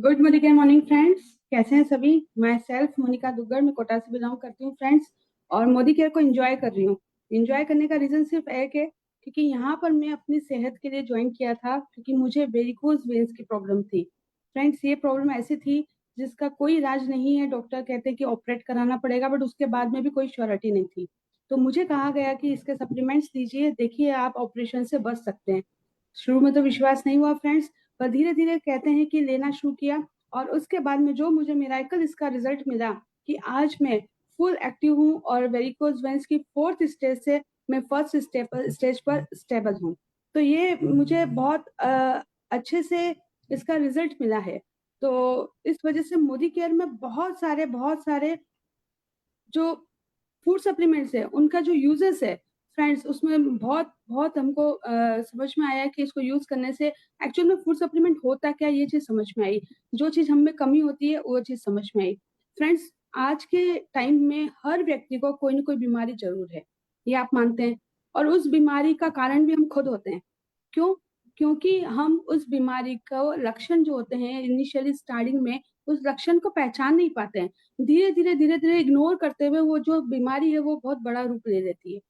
Good morning morning friends. कैसे हैं सभी? मैं सेल्फ मोनिका दुग्गड़, मैं कोटा से बिलोंग करती हूँ फ्रेंड्स। और मोदी केयर को एंजॉय कर रही हूँ। एंजॉय करने का रीजन सिर्फ एक है, क्योंकि यहाँ पर मैं अपनी सेहत के लिए ज्वाइन किया था, क्योंकि मुझे वेरिकोज वेन्स की प्रॉब्लम थी। फ्रेंड्स, ये प्रॉब्लम ऐसी थी जिसका कोई इलाज नहीं है। डॉक्टर कहते हैं कि ऑपरेट कराना पड़ेगा, बट उसके बाद में भी कोई श्योरिटी नहीं थी। तो मुझे कहा गया कि इसके सप्लीमेंट्स लीजिए, देखिए आप ऑपरेशन से बच सकते हैं। शुरू में तो विश्वास नहीं हुआ फ्रेंड्स, पर धीरे धीरे कहते हैं कि लेना शुरू किया। और उसके बाद में जो मुझे मिराकल इसका रिजल्ट मिला कि आज मैं फुल एक्टिव हूँ और वेरिकोज वेंस की फोर्थ स्टेज से मैं फर्स्ट स्टेज पर स्टेबल हूँ। तो ये मुझे बहुत अच्छे से इसका रिजल्ट मिला है। तो इस वजह से मोदी केयर में बहुत सारे जो फूड सप्लीमेंट्स है, उनका जो यूजेस है फ्रेंड्स, उसमें बहुत बहुत हमको समझ में आया कि इसको यूज करने से एक्चुअल में फूड सप्लीमेंट होता क्या, ये चीज समझ में आई। जो चीज हम में कमी होती है वो चीज समझ में आई। फ्रेंड्स, आज के टाइम में हर व्यक्ति को कोई ना कोई बीमारी जरूर है, ये आप मानते हैं। और उस बीमारी का कारण भी हम खुद होते हैं। क्यों? क्योंकि हम उस बीमारी का लक्षण जो होते हैं इनिशियली स्टार्टिंग में, उस लक्षण को पहचान नहीं पाते हैं। धीरे धीरे इग्नोर करते हुए वो जो बीमारी है वो बहुत बड़ा रूप ले लेती है।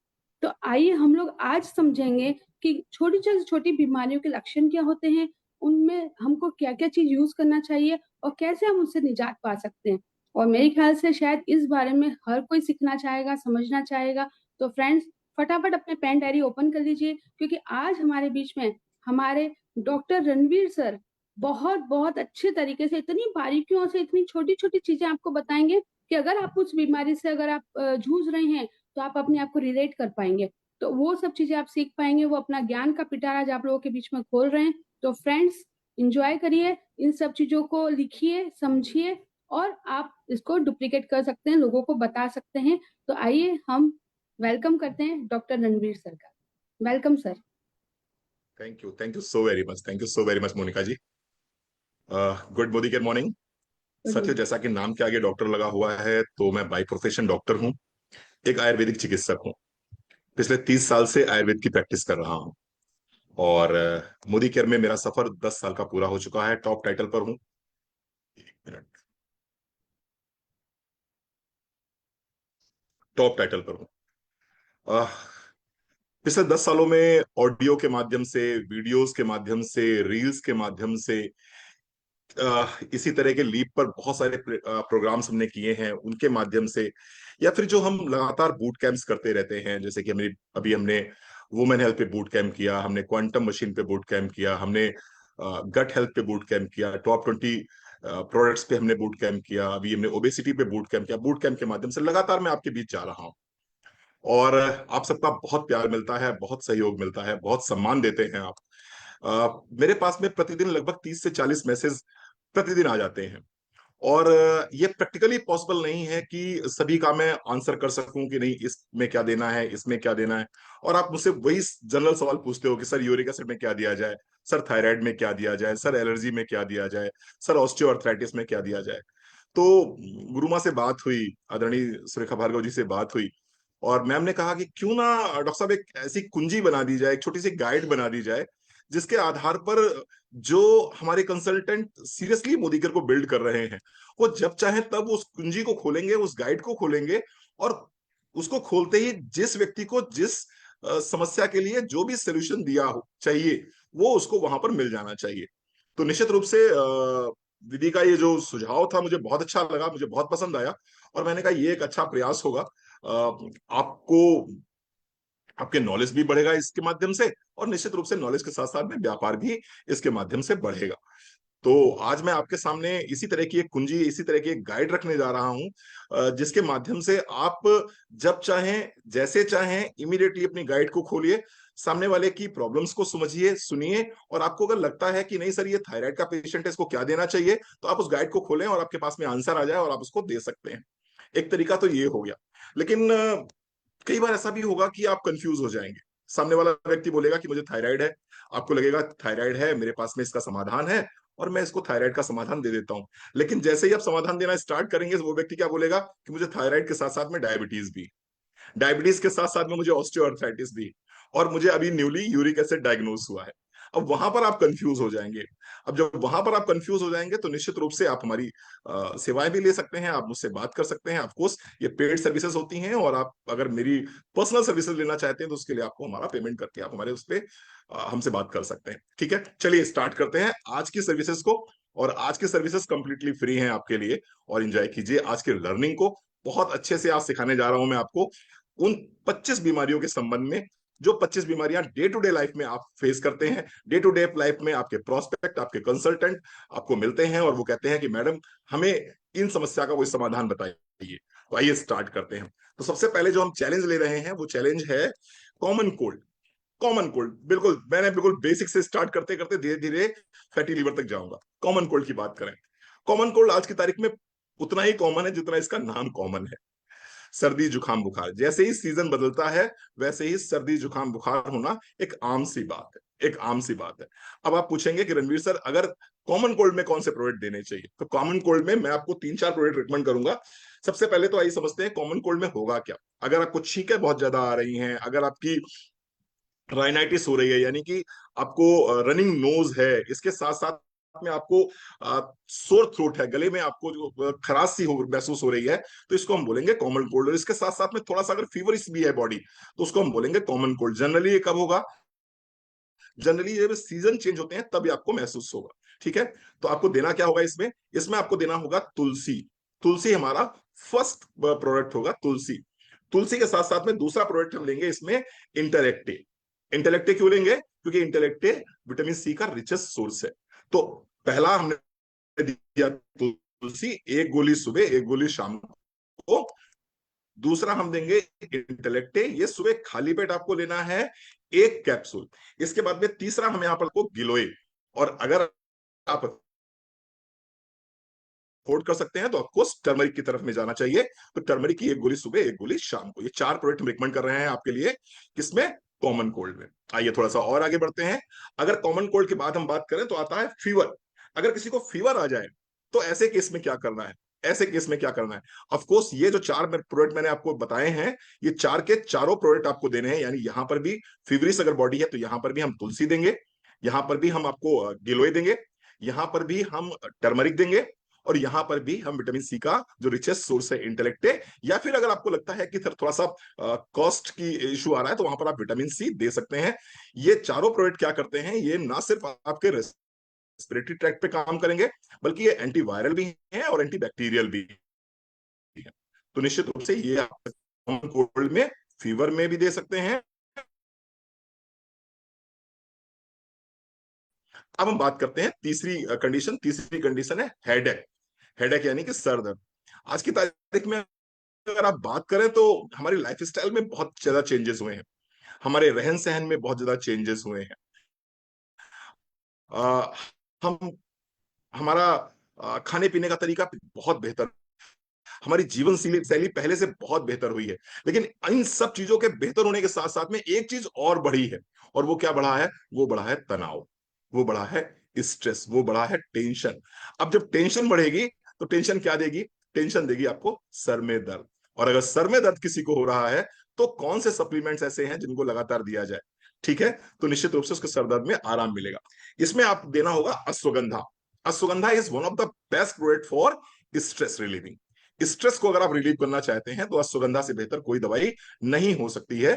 तो आइए हम लोग आज समझेंगे कि छोटी से छोटी बीमारियों के लक्षण क्या होते हैं, उनमें हमको क्या क्या चीज यूज करना चाहिए और कैसे हम उससे निजात पा सकते हैं। और मेरे ख्याल से शायद इस बारे में हर कोई सीखना चाहेगा, समझना चाहेगा। तो फ्रेंड्स, फटाफट अपने पेन डायरी ओपन कर लीजिए, क्योंकि आज हमारे बीच में हमारे डॉक्टर रणवीर सर बहुत बहुत अच्छे तरीके से इतनी बारीकियों से इतनी छोटी छोटी चीजें आपको बताएंगे कि अगर आप उस बीमारी से अगर आप जूझ रहे हैं तो आप अपने आप को रिलेट कर पाएंगे। तो वो सब चीजें आप सीख पाएंगे, वो अपना ज्ञान का पिटारा आज आप लोगों के बीच में खोल रहे हैं। तो फ्रेंड्स, इंजॉय करिए, इन सब चीजों को लिखिए, समझिए, और आप इसको डुप्लीकेट कर सकते हैं, लोगों को बता सकते हैं। तो आइए हम वेलकम करते हैं डॉक्टर रणवीर सर का। Welcome sir. Thank you so very much, thank you so very much Monika ji. Good Modi के मॉर्निंग। गुड सत्य, मॉर्निंग। जैसा कि नाम के आगे डॉक्टर लगा हुआ है, तो मैं बाई प्रोफेशन डॉक्टर हूँ। एक आयुर्वेदिक चिकित्सक हूँ। पिछले 30 साल से आयुर्वेद की प्रैक्टिस कर रहा हूँ। और मोदी केयर में मेरा सफर 10 साल का पूरा हो चुका है। टॉप टाइटल पर हूँ। एक मिनट। टॉप टाइटल पर हूँ। अह, पिछले 10 सालों में ऑडियो के माध्यम से, वीडियोस के माध्यम से, रील्स के माध्यम से, इसी तरह के लीप पर बहुत सारे प्रोग्राम्स हमने किए हैं, उनके माध्यम से, या फिर जो हम लगातार बूट कैंप्स करते रहते हैं, जैसे कि अभी हमने वुमेन हेल्थ पे बूट कैंप किया, हमने क्वांटम मशीन पे बूट कैंप किया, हमने गट हेल्थ पे बूट कैंप किया, टॉप 20 प्रोडक्ट्स पे हमने बूट कैंप किया, अभी हमने ओबेसिटी पे बूट कैंप किया। बूट कैंप के माध्यम से लगातार मैं आपके बीच जा रहा हूँ। और आप सबका बहुत प्यार मिलता है, बहुत सहयोग मिलता है, बहुत सम्मान देते हैं आप। मेरे पास में प्रतिदिन लगभग 30 से 40 मैसेज प्रतिदिन आ जाते हैं। और ये प्रैक्टिकली पॉसिबल नहीं है कि सभी का मैं आंसर कर सकूं कि नहीं, इसमें क्या देना है, इसमें क्या देना है। और आप मुझसे वही जनरल सवाल पूछते हो कि सर यूरिक एसिड में क्या दिया जाए, सर थायराइड में क्या दिया जाए, सर एलर्जी में क्या दिया जाए, सर ऑस्टियोआर्थराइटिस में क्या दिया जाए। तो गुरुमा से बात हुई, आदरणीय सुरेखा भार्गव जी से बात हुई, और मैम ने कहा कि क्यों ना डॉक्टर साहब एक ऐसी कुंजी बना दी जाए, एक छोटी सी गाइड बना दी जाए, जिसके आधार पर जो हमारे कंसल्टेंट सीरियसली मोदी केयर को बिल्ड कर रहे हैं, वो जब चाहे तब उस कुंजी को खोलेंगे, उस गाइड को खोलेंगे, और उसको खोलते ही जिस व्यक्ति को जिस समस्या के लिए जो भी सोल्यूशन दिया हो चाहिए, वो उसको वहां पर मिल जाना चाहिए। तो निश्चित रूप से दीदी का ये जो सुझाव था मुझे बहुत अच्छा लगा, मुझे बहुत पसंद आया। और मैंने कहा ये एक अच्छा प्रयास होगा। आपको, आपके नॉलेज भी बढ़ेगा इसके माध्यम से, और निश्चित रूप से नॉलेज के साथ साथ में व्यापार भी इसके माध्यम से बढ़ेगा। तो आज मैं आपके सामने इसी तरह की एक कुंजी, इसी तरह की एक गाइड रखने जा रहा हूं, जिसके माध्यम से आप जब चाहें, जैसे चाहें, इमीडिएटली अपनी गाइड को खोलिए, सामने वाले की प्रॉब्लम्स को समझिए, सुनिए, और आपको अगर लगता है कि नहीं सर ये थायराइड का पेशेंट है, इसको क्या देना चाहिए, तो आप उस गाइड को खोलें और आपके पास में आंसर आ जाए और आप उसको दे सकते हैं। एक तरीका तो ये हो गया। लेकिन कई बार ऐसा भी होगा कि आप कंफ्यूज हो जाएंगे। सामने वाला व्यक्ति बोलेगा कि मुझे थायराइड है, आपको लगेगा थायराइड है, मेरे पास में इसका समाधान है, और मैं इसको थायराइड का समाधान दे देता हूं। लेकिन जैसे ही आप समाधान देना स्टार्ट करेंगे, वो व्यक्ति क्या बोलेगा कि मुझे थायराइड के साथ साथ में डायबिटीज भी, डायबिटीज के साथ साथ में मुझे ऑस्टियोआर्थराइटिस भी, और मुझे अभी न्यूली यूरिक एसिड डायग्नोस हुआ है। अब वहां पर आप कंफ्यूज हो जाएंगे। अब जब वहां पर आप कंफ्यूज हो जाएंगे तो निश्चित रूप से आप हमारी सेवाएं भी ले सकते हैं, आप मुझसे बात कर सकते हैं। ऑफकोर्स ये पेड सर्विसेज होती हैं, और आप अगर मेरी पर्सनल सर्विसेज लेना चाहते हैं तो उसके लिए आपको हमारा पेमेंट करके आप हमारे उस पर हमसे बात कर सकते हैं। ठीक है, चलिए स्टार्ट करते हैं आज की सर्विसेज को। और आज की सर्विसेज कंप्लीटली फ्री हैं आपके लिए, और एंजॉय कीजिए आज की लर्निंग को। बहुत अच्छे से आज सिखाने जा रहा हूं मैं आपको उन 25 बीमारियों के संबंध में, जो 25 बीमारियां डे टू डे लाइफ में आप फेस करते हैं। डे टू डे लाइफ में आपके प्रोस्पेक्ट, आपके कंसल्टेंट आपको मिलते हैं और वो कहते हैं कि मैडम हमें इन समस्या का कोई समाधान बताइए। तो आइए स्टार्ट करते हैं। तो सबसे पहले जो हम चैलेंज ले रहे हैं वो चैलेंज है कॉमन कोल्ड। कॉमन कोल्ड, बिल्कुल मैंने बिल्कुल बेसिक से स्टार्ट करते करते धीरे धीरे फैटी लीवर तक जाऊंगा। कॉमन कोल्ड की बात करें, कॉमन कोल्ड आज की तारीख में उतना ही कॉमन है जितना इसका नाम कॉमन है। सर्दी जुकाम बुखार, जैसे ही सीजन बदलता है वैसे ही सर्दी जुकाम बुखार होना एक आम सी बात है, एक आम सी बात है। अब आप पूछेंगे कि रणवीर सर अगर कॉमन कोल्ड में कौन से प्रोडक्ट देने चाहिए, तो कॉमन कोल्ड में मैं आपको 3-4 प्रोडक्ट रिकमेंड करूंगा। सबसे पहले तो आइए समझते हैं कॉमन कोल्ड में होगा क्या। अगर आपको छींकें बहुत ज्यादा आ रही हैं, अगर आपकी राइनाइटिस हो रही है, यानी कि आपको रनिंग नोज है, इसके साथ साथ में आपको सोर थ्रोट है, गले में आपको जो खराश सी महसूस हो रही है, तो इसको हम बोलेंगे कॉमन कोल्ड। और इसके साथ साथ में थोड़ा सा अगर फीवरिश भी है बॉडी, तो उसको हम बोलेंगे कॉमन कोल्ड। जनरली ये कब होगा? जनरली जब सीजन चेंज होते हैं तब आपको महसूस होगा। ठीक है, तो आपको देना क्या होगा इसमें? इसमें आपको देना होगा तुलसी। तुलसी हमारा फर्स्ट प्रोडक्ट होगा, तुलसी। तुलसी के साथ साथ में दूसरा प्रोडक्ट हम लेंगे इसमें इंटेलेक्टे। इंटेलेक्टे क्यों लेंगे? क्योंकि इंटेलेक्टे विटामिन सी का रिचेस्ट सोर्स है। तो पहला हमने दिया तुलसी, एक गोली सुबह एक गोली शाम को। दूसरा हम देंगे इंटेलेक्टे, ये सुबह खाली पेट आपको लेना है, एक कैप्सूल। इसके बाद में तीसरा हम यहां पर को गिलोय, और अगर आप अफोर्ड कर सकते हैं तो आपको टर्मरिक की तरफ में जाना चाहिए। तो टर्मरिक की एक गोली सुबह एक गोली शाम को, ये 4 प्रोडक्ट हम रिकमेंड कर रहे हैं आपके लिए। किसमें? कॉमन कोल्ड में। आइए थोड़ा सा और आगे बढ़ते हैं। अगर कॉमन कोल्ड के बाद हम बात करें तो आता है फीवर। अगर किसी को फीवर आ जाए तो ऐसे केस में क्या करना है? ऐसे केस में क्या करना है? ऑफ कोर्स ये जो 4 प्रोडक्ट मैंने आपको बताए हैं, ये 4 के चारों प्रोडक्ट आपको देने हैं। यानी यहां पर भी फीवरिस अगर बॉडी है तो यहां पर भी हम तुलसी देंगे, यहां पर भी हम आपको गिलोय देंगे, यहां पर भी हम टर्मरिक देंगे, और यहां पर भी हम विटामिन सी का जो रिचेस्ट सोर्स है इंटेलेक्टे। या फिर अगर आपको लगता है कि थोड़ा सा कॉस्ट की इशू आ रहा है तो वहां पर आप विटामिन सी दे सकते हैं। ये चारों प्रोडक्ट क्या करते हैं? ये ना सिर्फ आपके रेस्पिरेटरी ट्रैक्ट पे काम करेंगे, बल्कि ये एंटीवायरल भी है और एंटीबैक्टीरियल भी है। तो निश्चित रूप से ये आप कोल्ड में, फीवर में भी दे सकते हैं। अब हम बात करते हैं तीसरी कंडीशन। तीसरी कंडीशन है हेडेक। हेडेक यानी कि सर दर्द। आज की तारीख में अगर आप बात करें तो हमारी लाइफ स्टाइल में बहुत ज्यादा चेंजेस हुए हैं, हमारे रहन सहन में बहुत ज्यादा चेंजेस हुए हैं। आ, हम हमारा खाने पीने का तरीका बहुत बेहतर, हमारी जीवन शैली शैली पहले से बहुत बेहतर हुई है। लेकिन इन सब चीजों के बेहतर होने के साथ साथ में एक चीज और बढ़ी है, और वो क्या बढ़ा है? वो बढ़ा है तनाव, वो बढ़ा है स्ट्रेस, वो बढ़ा है टेंशन। अब जब टेंशन बढ़ेगी तो टेंशन क्या देगी? टेंशन देगी आपको सर में दर्द। और अगर सर में दर्द किसी को हो रहा है तो कौन से सप्लीमेंट्स ऐसे हैं जिनको लगातार दिया जाए? ठीक है, तो निश्चित रूप से उसके सर दर्द में आराम मिलेगा। इसमें आप देना होगा ashwagandha. Ashwagandha is one of the best product for stress relieving. Stress को अगर आप रिलीव करना चाहते हैं तो अश्वगंधा से बेहतर कोई दवाई नहीं हो सकती है।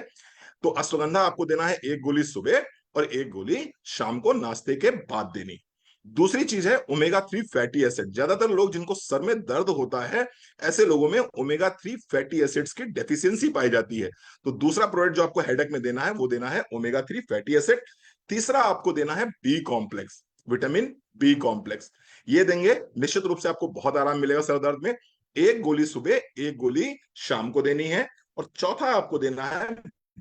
तो अश्वगंधा आपको देना है एक गोली सुबह और एक गोली शाम को नाश्ते के बाद देनी। दूसरी चीज है ओमेगा 3 फैटी एसिड। ज्यादातर लोग जिनको सर में दर्द होता है, ऐसे लोगों में ओमेगा 3 फैटी एसिड्स की डेफिशिएंसी पाई जाती है। तो दूसरा प्रोडक्ट जो आपको हेडेक में देना है वो देना है ओमेगा 3 फैटी एसिड। तीसरा आपको देना है B complex, vitamin B complex. ये देंगे, निश्चित रूप से आपको बहुत आराम मिलेगा सर दर्द में। एक गोली सुबह एक गोली शाम को देनी है। और चौथा आपको देना है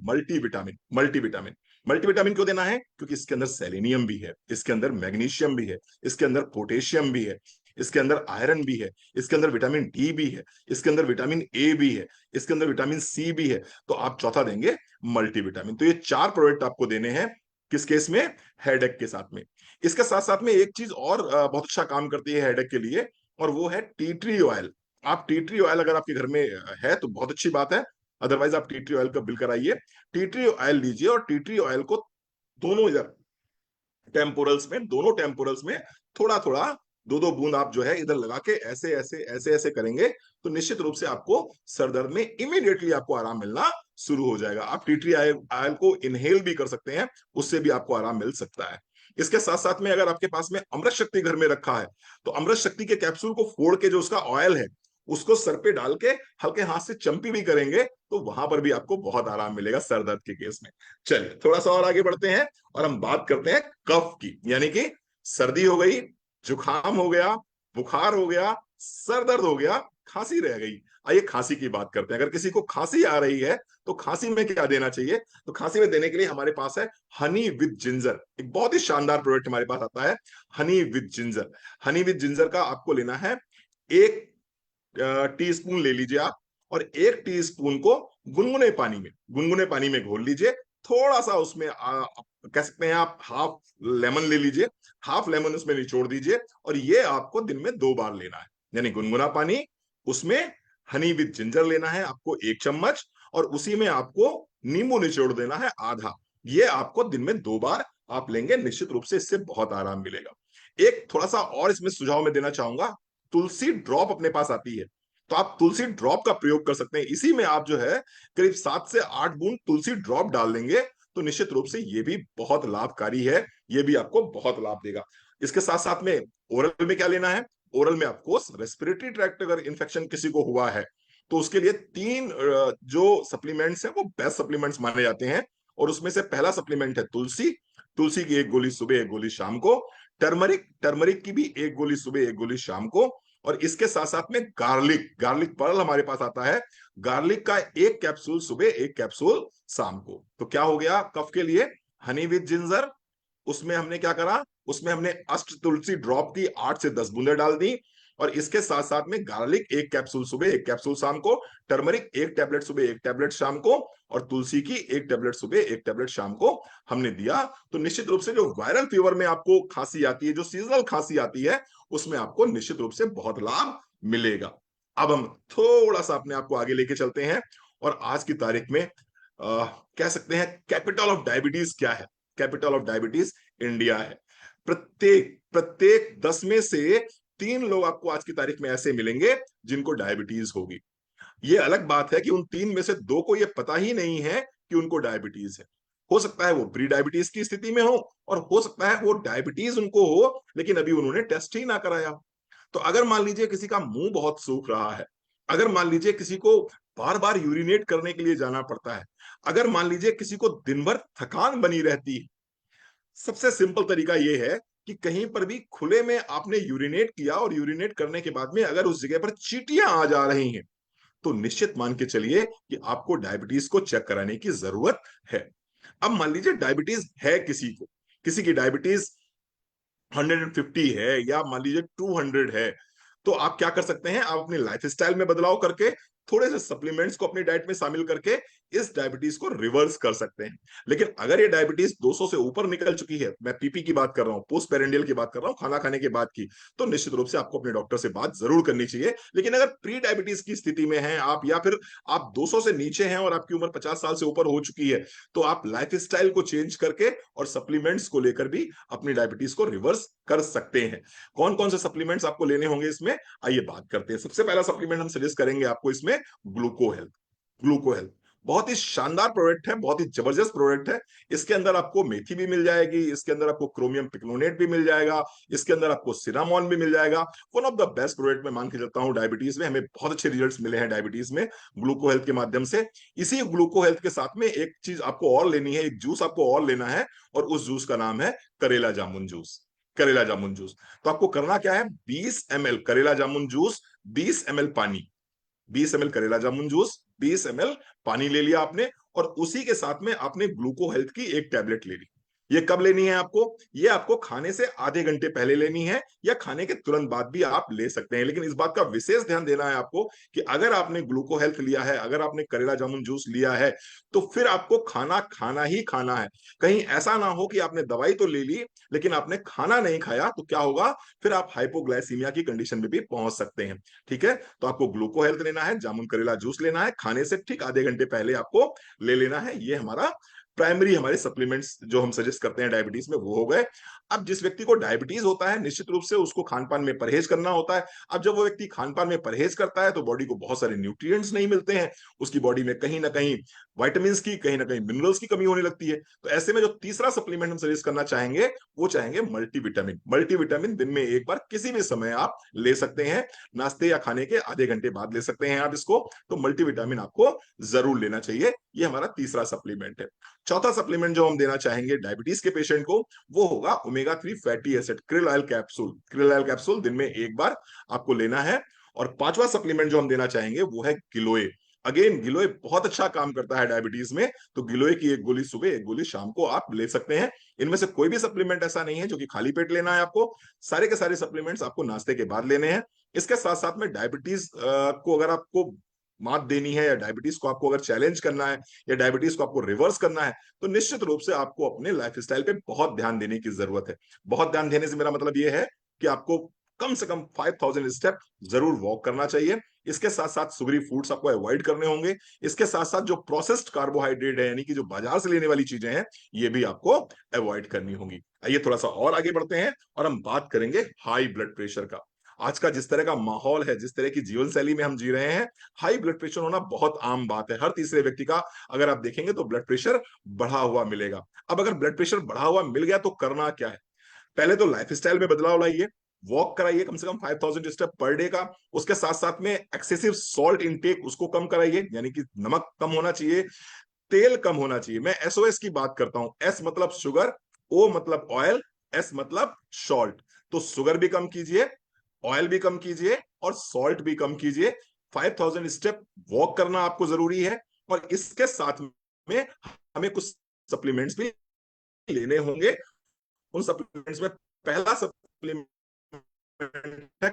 मल्टीविटामिन। मल्टीविटामिन, मल्टीविटामिन क्यों देना है? क्योंकि इसके अंदर सेलेनियम भी है, इसके अंदर मैग्नीशियम भी है, इसके अंदर पोटेशियम भी है, इसके अंदर आयरन भी है, इसके अंदर विटामिन डी भी है, इसके अंदर विटामिन ए भी है, इसके अंदर विटामिन सी भी है। तो आप चौथा देंगे मल्टीविटामिन। तो ये 4 प्रोडक्ट आपको देने हैं किस केस में? हेडेक के साथ में। इसके साथ साथ में एक चीज और बहुत अच्छा काम करती है हेडेक के लिए, और वो है टी ट्री ऑयल। आप टी ट्री ऑयल अगर आपके घर में है तो बहुत अच्छी बात है, अदरवाइज आप टी ट्री ऑयल का बिल कराइए। टी ट्री ऑयल लीजिए और टी ट्री ऑयल को दोनों टेम्पोरल्स में, दोनों टेम्पोरल्स में थोड़ा थोड़ा, दो दो बूंद आप जो है इधर लगा के ऐसे ऐसे ऐसे ऐसे करेंगे तो निश्चित रूप से आपको सर दर्द में इमीडिएटली आपको आराम मिलना शुरू हो जाएगा। आप टी ट्री ऑयल को इनहेल भी कर सकते हैं, उससे भी आपको आराम मिल सकता है। इसके साथ साथ में अगर आपके पास में अमृत शक्ति घर में रखा है तो अमृत शक्ति के कैप्सूल को फोड़ के जो उसका ऑयल है उसको सर पे डाल के हल्के हाथ से चंपी भी करेंगे तो वहां पर भी आपको बहुत आराम मिलेगा सर दर्द के केस में। चलिए थोड़ा सा और आगे बढ़ते हैं और हम बात करते हैं कफ की, यानी कि सर्दी हो गई, जुकाम हो गया, बुखार हो गया, सर दर्द हो गया, खांसी रह गई। आइए खांसी की बात करते हैं। अगर किसी को खांसी आ रही है तो खांसी में क्या देना चाहिए? तो खांसी में देने के लिए हमारे पास है हनी विद जिंजर, एक बहुत ही शानदार प्रोडक्ट हमारे पास आता है, Honey with ginger. Honey with ginger का आपको लेना है 1 टीस्पून ले लीजिए आप, और 1 टीस्पून को गुनगुने पानी में घोल लीजिए। थोड़ा सा उसमें कह सकते हैं आप हाफ लेमन ले लीजिए, हाफ लेमन उसमें निचोड़ दीजिए, और ये आपको दिन में 2 बार लेना है। यानी गुनगुना पानी, उसमें हनी विद जिंजर लेना है आपको 1 चम्मच, और उसी में आपको नींबू निचोड़ देना है आधा। ये आपको दिन में 2 बार आप लेंगे, निश्चित रूप से इससे बहुत आराम मिलेगा। एक थोड़ा सा और इसमें सुझाव मैं देना चाहूंगा, तुलसी ड्रॉप अपने पास आती है, तो आप तुलसी ड्रॉप का प्रयोग कर सकते हैं। इसी में आप जो है करीब 7 से 8 बूंद तुलसी ड्रॉप डाल देंगे तो निश्चित रूप से ये भी बहुत लाभकारी है, ये भी आपको बहुत लाभ देगा। इसके साथ साथ में ओरल में क्या लेना है? ओरल में आपको रेस्पिरेटरी ट्रैक्ट अगर इन्फेक्शन किसी को हुआ है तो उसके लिए 3 जो सप्लीमेंट्स हैं वो बेस्ट सप्लीमेंट्स माने जाते हैं, और उसमें से पहला सप्लीमेंट है तुलसी। तुलसी की 1 गोली सुबह, 1 गोली शाम को। टर्मरिक, टर्मरिक की भी 1 गोली सुबह, 1 गोली शाम को। और इसके साथ साथ में गार्लिक, गार्लिक पर्ल हमारे पास आता है, गार्लिक का 1 कैप्सूल सुबह, 1 कैप्सूल शाम को। तो क्या हो गया कफ के लिए? हनी विद जिंजर, उसमें हमने क्या करा, उसमें हमने अष्ट तुलसी ड्रॉप की 8 से 10 बूंदे डाल दी, और इसके साथ साथ में गार्लिक 1 कैप्सूल सुबह, 1 कैप्सूल शाम को, टर्मरिक 1 टैबलेट सुबह, 1 टैबलेट शाम को, और तुलसी की 1 टैबलेट सुबह, 1 टैबलेट शाम को हमने दिया। तो निश्चित रूप से जो वायरल फीवर में आपको खांसी आती है, जो सीजनल खांसी आती है, उसमें आपको निश्चित रूप से बहुत लाभ मिलेगा। अब हम थोड़ा सा अपने आप को आगे लेके चलते हैं, और आज की तारीख में कह सकते हैं कैपिटल ऑफ डायबिटीज क्या है? कैपिटल ऑफ डायबिटीज इंडिया है। प्रत्येक प्रत्येक 10 में से 3 लोग आपको आज की तारीख में ऐसे मिलेंगे जिनको डायबिटीज होगी। ये अलग बात है कि उन 3 में से 2 को ये पता ही नहीं है कि उनको डायबिटीज है। हो सकता है वो प्री डायबिटीज की स्थिति में हो, और हो सकता है वो डायबिटीज उनको हो लेकिन अभी उन्होंने टेस्ट ही ना कराया। तो अगर मान लीजिए किसी का मुंह बहुत सूख रहा है, अगर मान लीजिए किसी को बार बार यूरिनेट करने के लिए जाना पड़ता है, अगर मान लीजिए किसी को दिन भर थकान बनी रहती है, सबसे सिंपल तरीका यह है कि कहीं पर भी खुले में आपने यूरिनेट किया और यूरिनेट करने के बाद में अगर उस जगह पर चींटियां आ जा रही हैं तो निश्चित मान के चलिए कि आपको डायबिटीज को चेक कराने की जरूरत है। अब मान लीजिए डायबिटीज है किसी को, किसी की डायबिटीज 150 है या मान लीजिए 200 है, तो आप क्या कर सकते हैं? आप अपनी लाइफ स्टाइल में बदलाव करके थोड़े से सप्लीमेंट्स को अपनी डाइट में शामिल करके इस डायबिटीज को रिवर्स कर सकते हैं। लेकिन अगर ये डायबिटीज 200 से ऊपर निकल चुकी है, मैं पीपी की बात कर रहा हूँ, पोस्ट पेरेंडियल की बात कर रहा हूँ, खाना खाने के बाद की, तो निश्चित रूप से आपको अपने डॉक्टर से बात जरूर करनी चाहिए। लेकिन अगर प्री डायबिटीज की स्थिति में हैं आप, या फिर आप 200 से नीचे हैं और आपकी उम्र 50 साल से ऊपर हो चुकी है, तो आप लाइफ स्टाइल को चेंज करके और सप्लीमेंट्स को लेकर भी अपनी डायबिटीज को रिवर्स कर सकते हैं। कौन कौन से सप्लीमेंट्स आपको लेने होंगे इसमें, आइए बात करते हैं। सबसे पहला सप्लीमेंट हम सजेस्ट करेंगे आपको इसमें ग्लूको हेल्थ। ग्लूको हेल्थ बहुत ही शानदार प्रोडक्ट है, बहुत ही जबरदस्त प्रोडक्ट है। इसके अंदर आपको मेथी भी मिल जाएगी, इसके अंदर आपको क्रोमियम पिक्लोनेट भी मिल जाएगा, इसके अंदर आपको सिनामोन भी मिल जाएगा। One of the best product मैं मान के चलता हूं डायबिटीज में, हमें बहुत अच्छे रिजल्ट्स मिले हैं डायबिटीज में ग्लूको हेल्थ के माध्यम से। इसी ग्लूको हेल्थ के साथ में एक चीज आपको और लेनी है, एक जूस आपको और लेना है, और उस जूस का नाम है करेला जामुन जूस। करेला जामुन जूस। तो आपको करना क्या है? 20 ml करेला जामुन जूस, 20 ml पानी, 20 ml करेला जामुन जूस, 20 ml पानी ले लिया आपने, और उसी के साथ में आपने ग्लूको हेल्थ की 1 टैबलेट ले ली। ये कब लेनी है आपको? ये आपको खाने से आधे घंटे पहले लेनी है, या खाने के तुरंत बाद भी आप ले सकते हैं। लेकिन इस बात का विशेष ध्यान देना है आपको कि अगर आपने ग्लूको हेल्थ लिया है, अगर आपने करेला जामुन जूस लिया है, तो फिर आपको खाना खाना ही खाना है। कहीं ऐसा ना हो कि आपने दवाई तो ले ली लेकिन आपने खाना नहीं खाया, तो क्या होगा? फिर आप हाइपोग्लाइसीमिया की कंडीशन में भी पहुंच सकते हैं। ठीक है, तो आपको ग्लूको हेल्थ लेना है, जामुन करेला जूस लेना है, खाने से ठीक आधे घंटे पहले आपको ले लेना है। ये हमारा प्राइमरी हमारे सप्लीमेंट्स जो हम सजेस्ट करते हैं डायबिटीज में वो हो गए। अब जिस व्यक्ति को डायबिटीज होता है निश्चित रूप से उसको खान पान में परहेज करना होता है। अब जब वो व्यक्ति खान पान में परहेज करता है तो बॉडी को बहुत सारे न्यूट्रिएंट्स नहीं मिलते हैं, उसकी बॉडी में कहीं ना कहीं वाइटामिन की, कहीं ना कहीं मिनरल्स की कमी होने लगती है। तो ऐसे में जो तीसरा सप्लीमेंट हम सजेस्ट करना चाहेंगे वो चाहेंगे मल्टीविटामिन। मल्टीविटामिन दिन में एक बार किसी भी समय आप ले सकते हैं, नाश्ते या खाने के आधे घंटे बाद ले सकते हैं आप इसको। तो मल्टीविटामिन आपको जरूर लेना चाहिए, ये हमारा तीसरा सप्लीमेंट है। चौथा सप्लीमेंट जो हम देना चाहेंगे डायबिटीज के पेशेंट को वो होगा omega 3 fatty acid, krill oil capsule. Krill oil capsule दिन में एक बार आपको लेना है। और पांचवा सप्लीमेंट जो हम देना चाहेंगे वो है गिलोय। अगेन गिलोय बहुत अच्छा काम करता है डायबिटीज में, तो गिलोय की एक गोली सुबह एक गोली शाम को आप ले सकते हैं। इनमें से कोई भी सप्लीमेंट ऐसा नहीं है जो कि खाली पेट लेना है आपको, सारे के सारे सप्लीमेंट्स आपको नाश्ते के बाद लेने हैं। इसके साथ साथ में डायबिटीज को अगर आपको मात देनी है या डायबिटीज को आपको अगर चैलेंज करना है या डायबिटीज को आपको रिवर्स करना है तो निश्चित रूप से आपको अपने लाइफस्टाइल पे बहुत ध्यान देने की जरूरत है। बहुत ध्यान देने से मेरा मतलब यह है कि आपको कम से कम 5000 स्टेप जरूर वॉक करना चाहिए। इसके साथ साथ सुगरी फूड्स आपको अवॉइड करने होंगे। इसके साथ साथ जो प्रोसेस्ड कार्बोहाइड्रेट है यानी कि जो बाजार से लेने वाली चीजें हैं ये भी आपको अवॉइड करनी होंगी। आइए थोड़ा सा और आगे बढ़ते हैं और हम बात करेंगे हाई ब्लड प्रेशर का। आज का जिस तरह का माहौल है, जिस तरह की जीवन शैली में हम जी रहे हैं, हाई ब्लड प्रेशर होना बहुत आम बात है। हर तीसरे व्यक्ति का अगर आप देखेंगे तो ब्लड प्रेशर बढ़ा हुआ मिलेगा। अब अगर ब्लड प्रेशर बढ़ा हुआ मिल गया तो करना क्या है? पहले तो लाइफस्टाइल में बदलाव लाइए, वॉक कराइए कम से कम 5000 स्टेप पर डे का। उसके साथ साथ में एक्सेसिव सॉल्ट इनटेक उसको कम कराइए, यानी कि नमक कम होना चाहिए, तेल कम होना चाहिए। मैं एसओएस की बात करता हूं, एस मतलब शुगर, ओ मतलब ऑयल, एस मतलब सॉल्ट। तो शुगर भी कम कीजिए, ऑयल भी कम कीजिए और सॉल्ट भी कम कीजिए। 5000 स्टेप वॉक करना आपको जरूरी है। और इसके साथ में हमें कुछ सप्लीमेंट्स भी लेने होंगे। उन सप्लीमेंट्स में पहला सप्लीमेंट है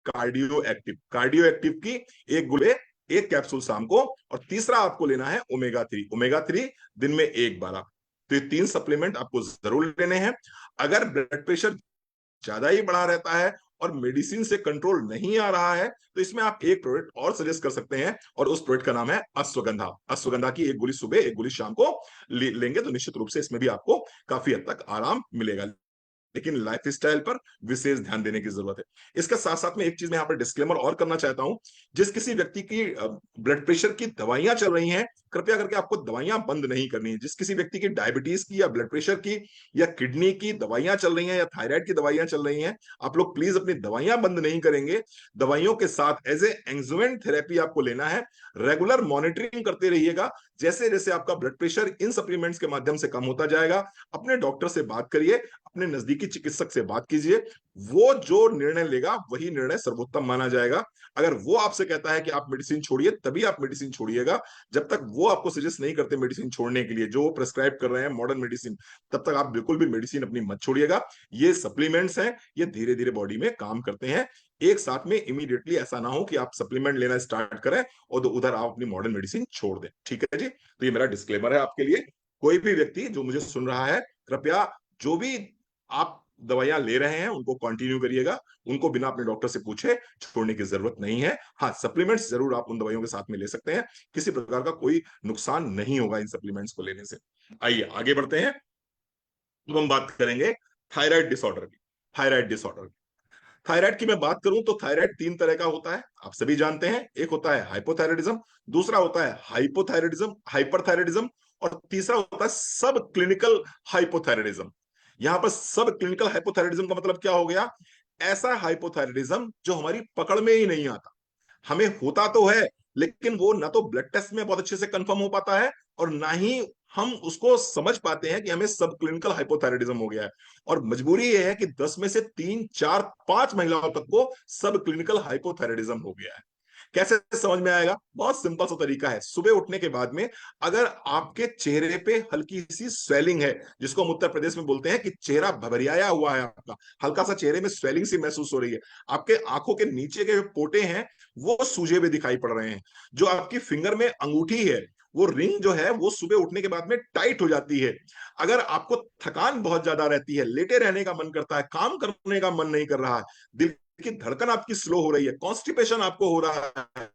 कार्डियो एक्टिव। कार्डियो एक्टिव की एक गुले एक कैप्सूल शाम को, और तीसरा आपको लेना है ओमेगा 3। ओमेगा 3 दिन में एक बार आप। तो ये तीन सप्लीमेंट आपको जरूर लेने हैं। अगर ब्लड प्रेशर ज्यादा ही बढ़ा रहता है और मेडिसिन से कंट्रोल नहीं आ रहा है तो इसमें आप एक प्रोडक्ट और सजेस्ट कर सकते हैं, और उस प्रोडक्ट का नाम है अश्वगंधा। अश्वगंधा की एक गोली सुबह एक गोली शाम को लेंगे तो निश्चित रूप से इसमें भी आपको काफी हद तक आराम मिलेगा। लेकिन लाइफस्टाइल पर विशेष ध्यान देने की जरूरत है। इसका साथ साथ में एक चीज मैं यहाँ पर डिस्क्लेमर और करना चाहता हूं। जिस किसी व्यक्ति की ब्लड प्रेशर की दवाइयां चल रही हैं, कृपया करके आपको दवाइयां बंद नहीं करनी है। जिस किसी व्यक्ति की डायबिटीज की या ब्लड प्रेशर की या किडनी की दवाइयां चल रही हैं या थायराइड की दवाइयां चल रही हैं, आप लोग प्लीज अपनी दवाइयां बंद नहीं करेंगे। दवाइयों के साथ एज ए एंग्जुमेंट थेरेपी आपको लेना है। रेगुलर मॉनिटरिंग करते रहिएगा। जैसे जैसे आपका ब्लड प्रेशर इन सप्लीमेंट्स के माध्यम से कम होता जाएगा, अपने डॉक्टर से बात करिए, अपने नजदीकी चिकित्सक से बात कीजिए। वो जो निर्णय लेगा वही निर्णय सर्वोत्तम माना जाएगा। अगर वो आपसे कहता है कि आप मेडिसिन छोड़िए तभी आप मेडिसिन छोड़िएगा। जब तक वो आपको सजेस्ट नहीं करते मेडिसिन छोड़ने के लिए, जो वो प्रेस्क्राइब कर रहे हैं मॉडर्न मेडिसिन, तब तक आप बिल्कुल भी मेडिसिन अपनी मत छोड़िएगा। ये सप्लीमेंट्स हैं, ये धीरे धीरे बॉडी में काम करते हैं। एक साथ में इमीडिएटली ऐसा ना हो कि आप सप्लीमेंट लेना स्टार्ट करें और उधर आप अपनी मॉडर्न मेडिसिन छोड़ दें। ठीक है जी, तो ये मेरा डिस्क्लेमर है आपके लिए। कोई भी व्यक्ति जो मुझे सुन रहा है, कृपया जो भी आप दवाइयां ले रहे हैं उनको कंटिन्यू करिएगा। उनको बिना अपने डॉक्टर से पूछे छोड़ने की जरूरत नहीं है। हाँ, सप्लीमेंट्स जरूर आप उन दवाइयों के साथ में ले सकते हैं, किसी प्रकार का कोई नुकसान नहीं होगा इन सप्लीमेंट्स को लेने से। आइए आगे बढ़ते हैं। अब हम बात करेंगे थायराइड डिसऑर्डर की। थायराइड डिसऑर्डर, थायराइड की मैं बात करूं तो थायराइड तीन तरह का होता है, आप सभी जानते हैं। एक होता है हाइपोथायराइडिज्म, दूसरा होता है हाइपोथायराइडिज्म हाइपरथायराइडिज्म, और तीसरा होता है सब क्लिनिकल हाइपोथायराइडिज्म। यहां पर सब क्लिनिकल हाइपोथायराइडिज्म का मतलब क्या हो गया? ऐसा हाइपोथायराइडिज्म जो हमारी पकड़ में ही नहीं आता। हमें होता तो है लेकिन वो ना तो ब्लड टेस्ट में बहुत अच्छे से कंफर्म हो पाता है और ना ही हम उसको समझ पाते हैं कि हमें सब क्लिनिकल हाइपोथायराइडिज्म हो गया है। और मजबूरी ये है कि 10 में से 3 4 5 महिलाओं तक को सब क्लिनिकल हाइपोथायराइडिज्म हो गया है। कैसे समझ में आएगा? बहुत सिंपल सा तरीका है। सुबह उठने के बाद में अगर आपके चेहरे पे हल्की सी स्वेलिंग है, जिसको हम उत्तर प्रदेश में बोलते हैं कि चेहरा भभरियाया हुआ है, आपका हल्का सा चेहरे में स्वेलिंग सी महसूस हो रही है, आपके आंखों के नीचे के जो पोटे हैं वो सूजे हुए दिखाई पड़ रहे हैं, जो आपकी फिंगर में अंगूठी है वो रिंग जो है वो सुबह उठने के बाद में टाइट हो जाती है, अगर आपको थकान बहुत ज्यादा रहती है, लेटे रहने का मन करता है, काम करने का मन नहीं कर रहा है, दिल की धड़कन आपकी स्लो हो रही है, कॉन्स्टिपेशन आपको हो रहा है,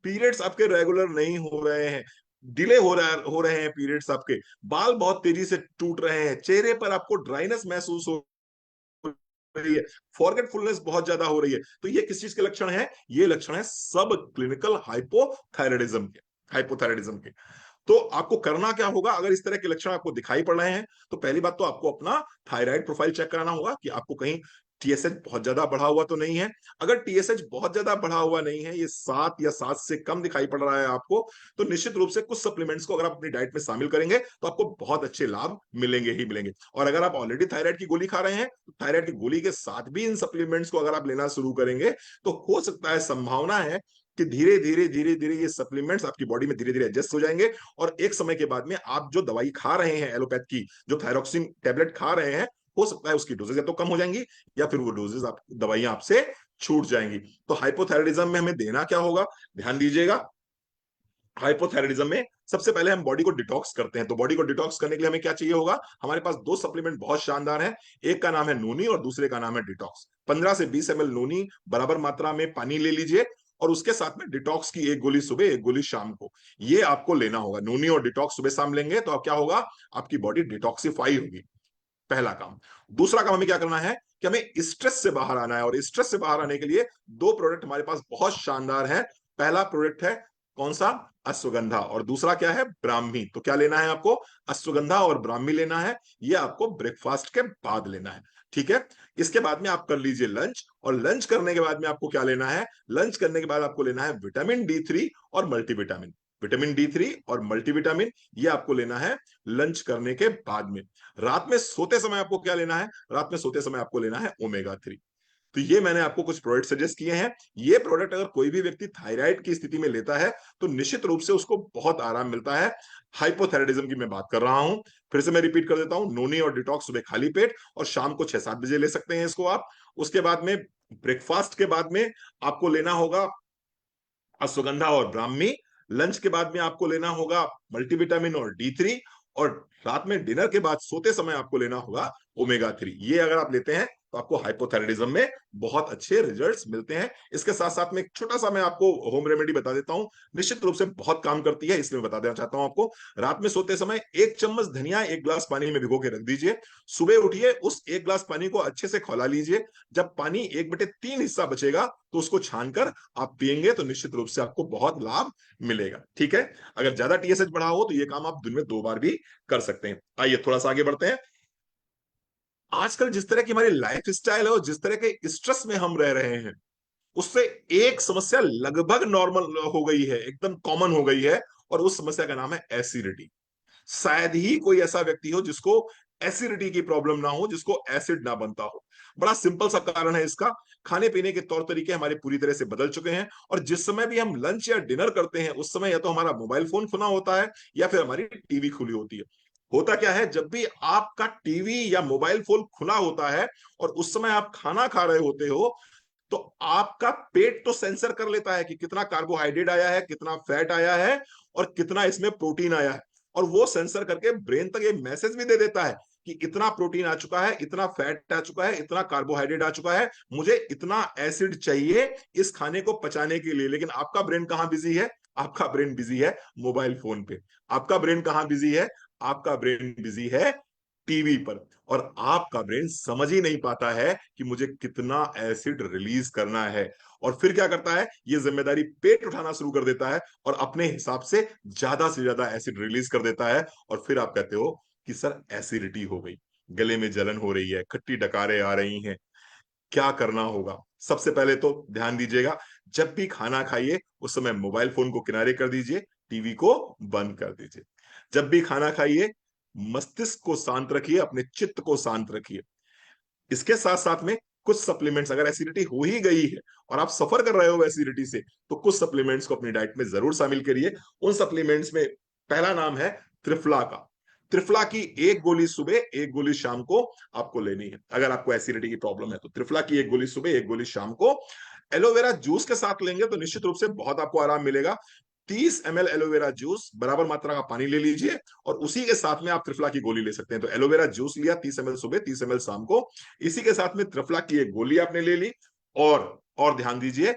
पीरियड्स आपके रेगुलर नहीं हो रहे हैं, डिले हो रहे हैं पीरियड्स आपके, बाल बहुत तेजी से टूट रहे हैं, चेहरे पर आपको ड्राइनेस महसूस हो रही है, फॉरगेटफुलनेस बहुत ज्यादा हो रही है, तो ये किस चीज के लक्षण है? ये लक्षण है सब क्लिनिकल हाइपोथायराइडिज्म के, हाइपोथायराइडिज्म के। तो आपको करना क्या होगा अगर इस तरह के लक्षण आपको दिखाई पड़ रहे हैं? तो पहली बात तो आपको अपना थायराइड प्रोफाइल चेक कराना होगा कि आपको कहीं टीएसएच बहुत ज्यादा बढ़ा हुआ तो नहीं है। अगर टीएसएच बहुत ज्यादा बढ़ा हुआ नहीं है, ये 7 या 7 से कम दिखाई पड़ रहा है आपको, तो निश्चित रूप से कुछ सप्लीमेंट्स को अगर आप अपनी डाइट में शामिल करेंगे तो आपको बहुत अच्छे लाभ मिलेंगे ही मिलेंगे। और अगर आप ऑलरेडी थायराइड की गोली खा रहे हैं, तो थायराइड की गोली के साथ भी इन सप्लीमेंट्स को अगर आप लेना शुरू करेंगे, तो हो सकता है, संभावना है कि धीरे धीरे धीरे धीरे ये सप्लीमेंट्स आपकी बॉडी में धीरे धीरे एडजस्ट हो जाएंगे, और एक समय के बाद में आप जो दवाई खा रहे हैं एलोपैथ की, जो थायरोक्सिन टेबलेट खा रहे हैं, हो सकता है उसकी डोजेज या तो कम हो जाएंगी, या फिर वो डोजेज आप दवाइयां आपसे छूट जाएंगी। तो हाइपोथायराइडिज्म में हमें देना क्या होगा, ध्यान दीजिएगा। हाइपोथायराइडिज्म में सबसे पहले हम बॉडी को डिटॉक्स करते हैं। तो बॉडी को डिटॉक्स करने के लिए हमें क्या चाहिए होगा? हमारे पास दो सप्लीमेंट बहुत शानदार हैं, एक का नाम है नोनी और दूसरे का नाम है डिटॉक्स। 15 से 20 ml नोनी बराबर मात्रा में पानी ले लीजिए, और उसके साथ में डिटॉक्स की एक गोली सुबह, एक गोली शाम को, ये आपको लेना होगा। नोनी और डिटॉक्स सुबह शाम लेंगे तो अब क्या होगा, आपकी बॉडी डिटॉक्सिफाई होगी, पहला काम। दूसरा काम हमें क्या करना है कि हमें स्ट्रेस से बाहर आना है, और स्ट्रेस से बाहर आने के लिए दो प्रोडक्ट हमारे पास बहुत शानदार है। पहला प्रोडक्ट है कौन सा? अश्वगंधा। और दूसरा क्या है? ब्राह्मी। तो क्या लेना है आपको? अश्वगंधा और ब्राह्मी लेना है। ये आपको ब्रेकफास्ट के बाद लेना है, ठीक है। इसके बाद में आप कर लीजिए लंच, और लंच करने के बाद में आपको क्या लेना है? लंच करने के बाद आपको लेना है विटामिन D3 और मल्टीविटामिन। विटामिन D3 और मल्टीविटामिन ये आपको लेना है लंच करने के बाद में। रात में सोते समय आपको क्या लेना है? रात में सोते समय आपको लेना है ओमेगा 3। तो ये मैंने आपको कुछ प्रोडक्ट सजेस्ट किए हैं। ये प्रोडक्ट अगर कोई भी व्यक्ति थायराइड की स्थिति में लेता है, तो निश्चित रूप से उसको बहुत आराम मिलता है। हाइपोथायराइडिज्म की मैं बात कर रहा हूं, फिर से मैं रिपीट कर देता हूं, नोनी और डिटॉक्स सुबह खाली पेट, और शाम को 6-7 बजे ले सकते हैं इसको आप। उसके बाद में ब्रेकफास्ट के बाद में आपको लेना होगा अश्वगंधा और ब्राह्मी। लंच के बाद में आपको लेना होगा मल्टीविटामिन और D3, और रात में डिनर के बाद सोते समय आपको लेना होगा ओमेगा 3। ये अगर आप लेते हैं तो आपको हाइपोथायराइडिज्म में बहुत अच्छे रिजल्ट्स मिलते हैं। इसके साथ साथ में एक छोटा सा मैं आपको होम रेमेडी बता देता हूं, निश्चित रूप से बहुत काम करती है, इसलिए मैं बता देना चाहता हूं आपको। रात में सोते समय 1 चम्मच धनिया 1 ग्लास पानी में भिगो के रख दीजिए। सुबह उठिए, उस 1 ग्लास पानी को अच्छे से खौला लीजिए। जब पानी 1/3 हिस्सा बचेगा, तो उसको छानकर आप पिएंगे, तो निश्चित रूप से आपको बहुत लाभ मिलेगा, ठीक है। अगर ज्यादा टीएसएच बढ़ा हो तो ये काम आप दिन में 2 बार भी कर सकते हैं। आइए थोड़ा सा आगे बढ़ते हैं। आजकल जिस तरह की हमारी लाइफ स्टाइल है और जिस तरह के स्ट्रेस में हम रह रहे हैं, उससे एक समस्या लगभग नॉर्मल हो गई है, एकदम कॉमन हो गई है, और उस समस्या का नाम है एसिडिटी। शायद ही कोई ऐसा व्यक्ति हो जिसको एसिडिटी की प्रॉब्लम ना हो, जिसको एसिड ना बनता हो। बड़ा सिंपल सा कारण है इसका, खाने पीने के तौर तरीके हमारे पूरी तरह से बदल चुके हैं, और जिस समय भी हम लंच या डिनर करते हैं, उस समय या तो हमारा मोबाइल फोन खुला होता है, या फिर हमारी टीवी खुली होती है। होता क्या है, जब भी आपका टीवी या मोबाइल फोन खुला होता है और उस समय आप खाना खा रहे होते हो, तो आपका पेट तो सेंसर कर लेता है कि कितना कार्बोहाइड्रेट आया है, कितना फैट आया है, और कितना इसमें प्रोटीन आया है। और वो सेंसर करके ब्रेन तक ये मैसेज भी दे देता है कि इतना प्रोटीन आ चुका है, इतना फैट आ चुका है, इतना कार्बोहाइड्रेट आ चुका है, मुझे इतना एसिड चाहिए इस खाने को पचाने के लिए। लेकिन आपका ब्रेन कहां बिजी है? आपका ब्रेन बिजी है मोबाइल फोन पे। आपका ब्रेन कहां बिजी है? आपका ब्रेन बिजी है टीवी पर। और आपका ब्रेन समझ ही नहीं पाता है कि मुझे कितना एसिड रिलीज करना है। और फिर क्या करता है, ये जिम्मेदारी पेट उठाना शुरू कर देता है, और अपने हिसाब से ज्यादा एसिड रिलीज कर देता है। और फिर आप कहते हो कि सर एसिडिटी हो गई, गले में जलन हो रही है, खट्टी डकारें आ रही हैं, क्या करना होगा? सबसे पहले तो ध्यान दीजिएगा, जब भी खाना खाइए उस समय मोबाइल फोन को किनारे कर दीजिए, टीवी को बंद कर दीजिए। जब भी खाना खाइए, मस्तिष्क को शांत रखिए, अपने चित्त को शांत रखिए। इसके साथ साथ में कुछ सप्लीमेंट्स, अगर एसिडिटी हो ही गई है और आप सफर कर रहे हो एसिडिटी से, तो कुछ सप्लीमेंट्स को अपनी डाइट में जरूर शामिल करिए। उन सप्लीमेंट्स में पहला नाम है त्रिफला का। त्रिफला की एक गोली सुबह, एक गोली शाम को आपको लेनी है। अगर आपको एसिडिटी की प्रॉब्लम है तो त्रिफला की एक गोली सुबह, एक गोली शाम को। एलोवेरा जूस के साथ लेंगे तो निश्चित रूप से बहुत आपको आराम मिलेगा। 30 ml एलोवेरा जूस बराबर मात्रा का पानी ले लीजिए, और उसी के साथ में आप त्रिफला की गोली ले सकते हैं। तो एलोवेरा जूस लिया 30 ml सुबह, 30 ml शाम को, इसी के साथ में त्रिफला की एक गोली आपने ले ली। और ध्यान दीजिए,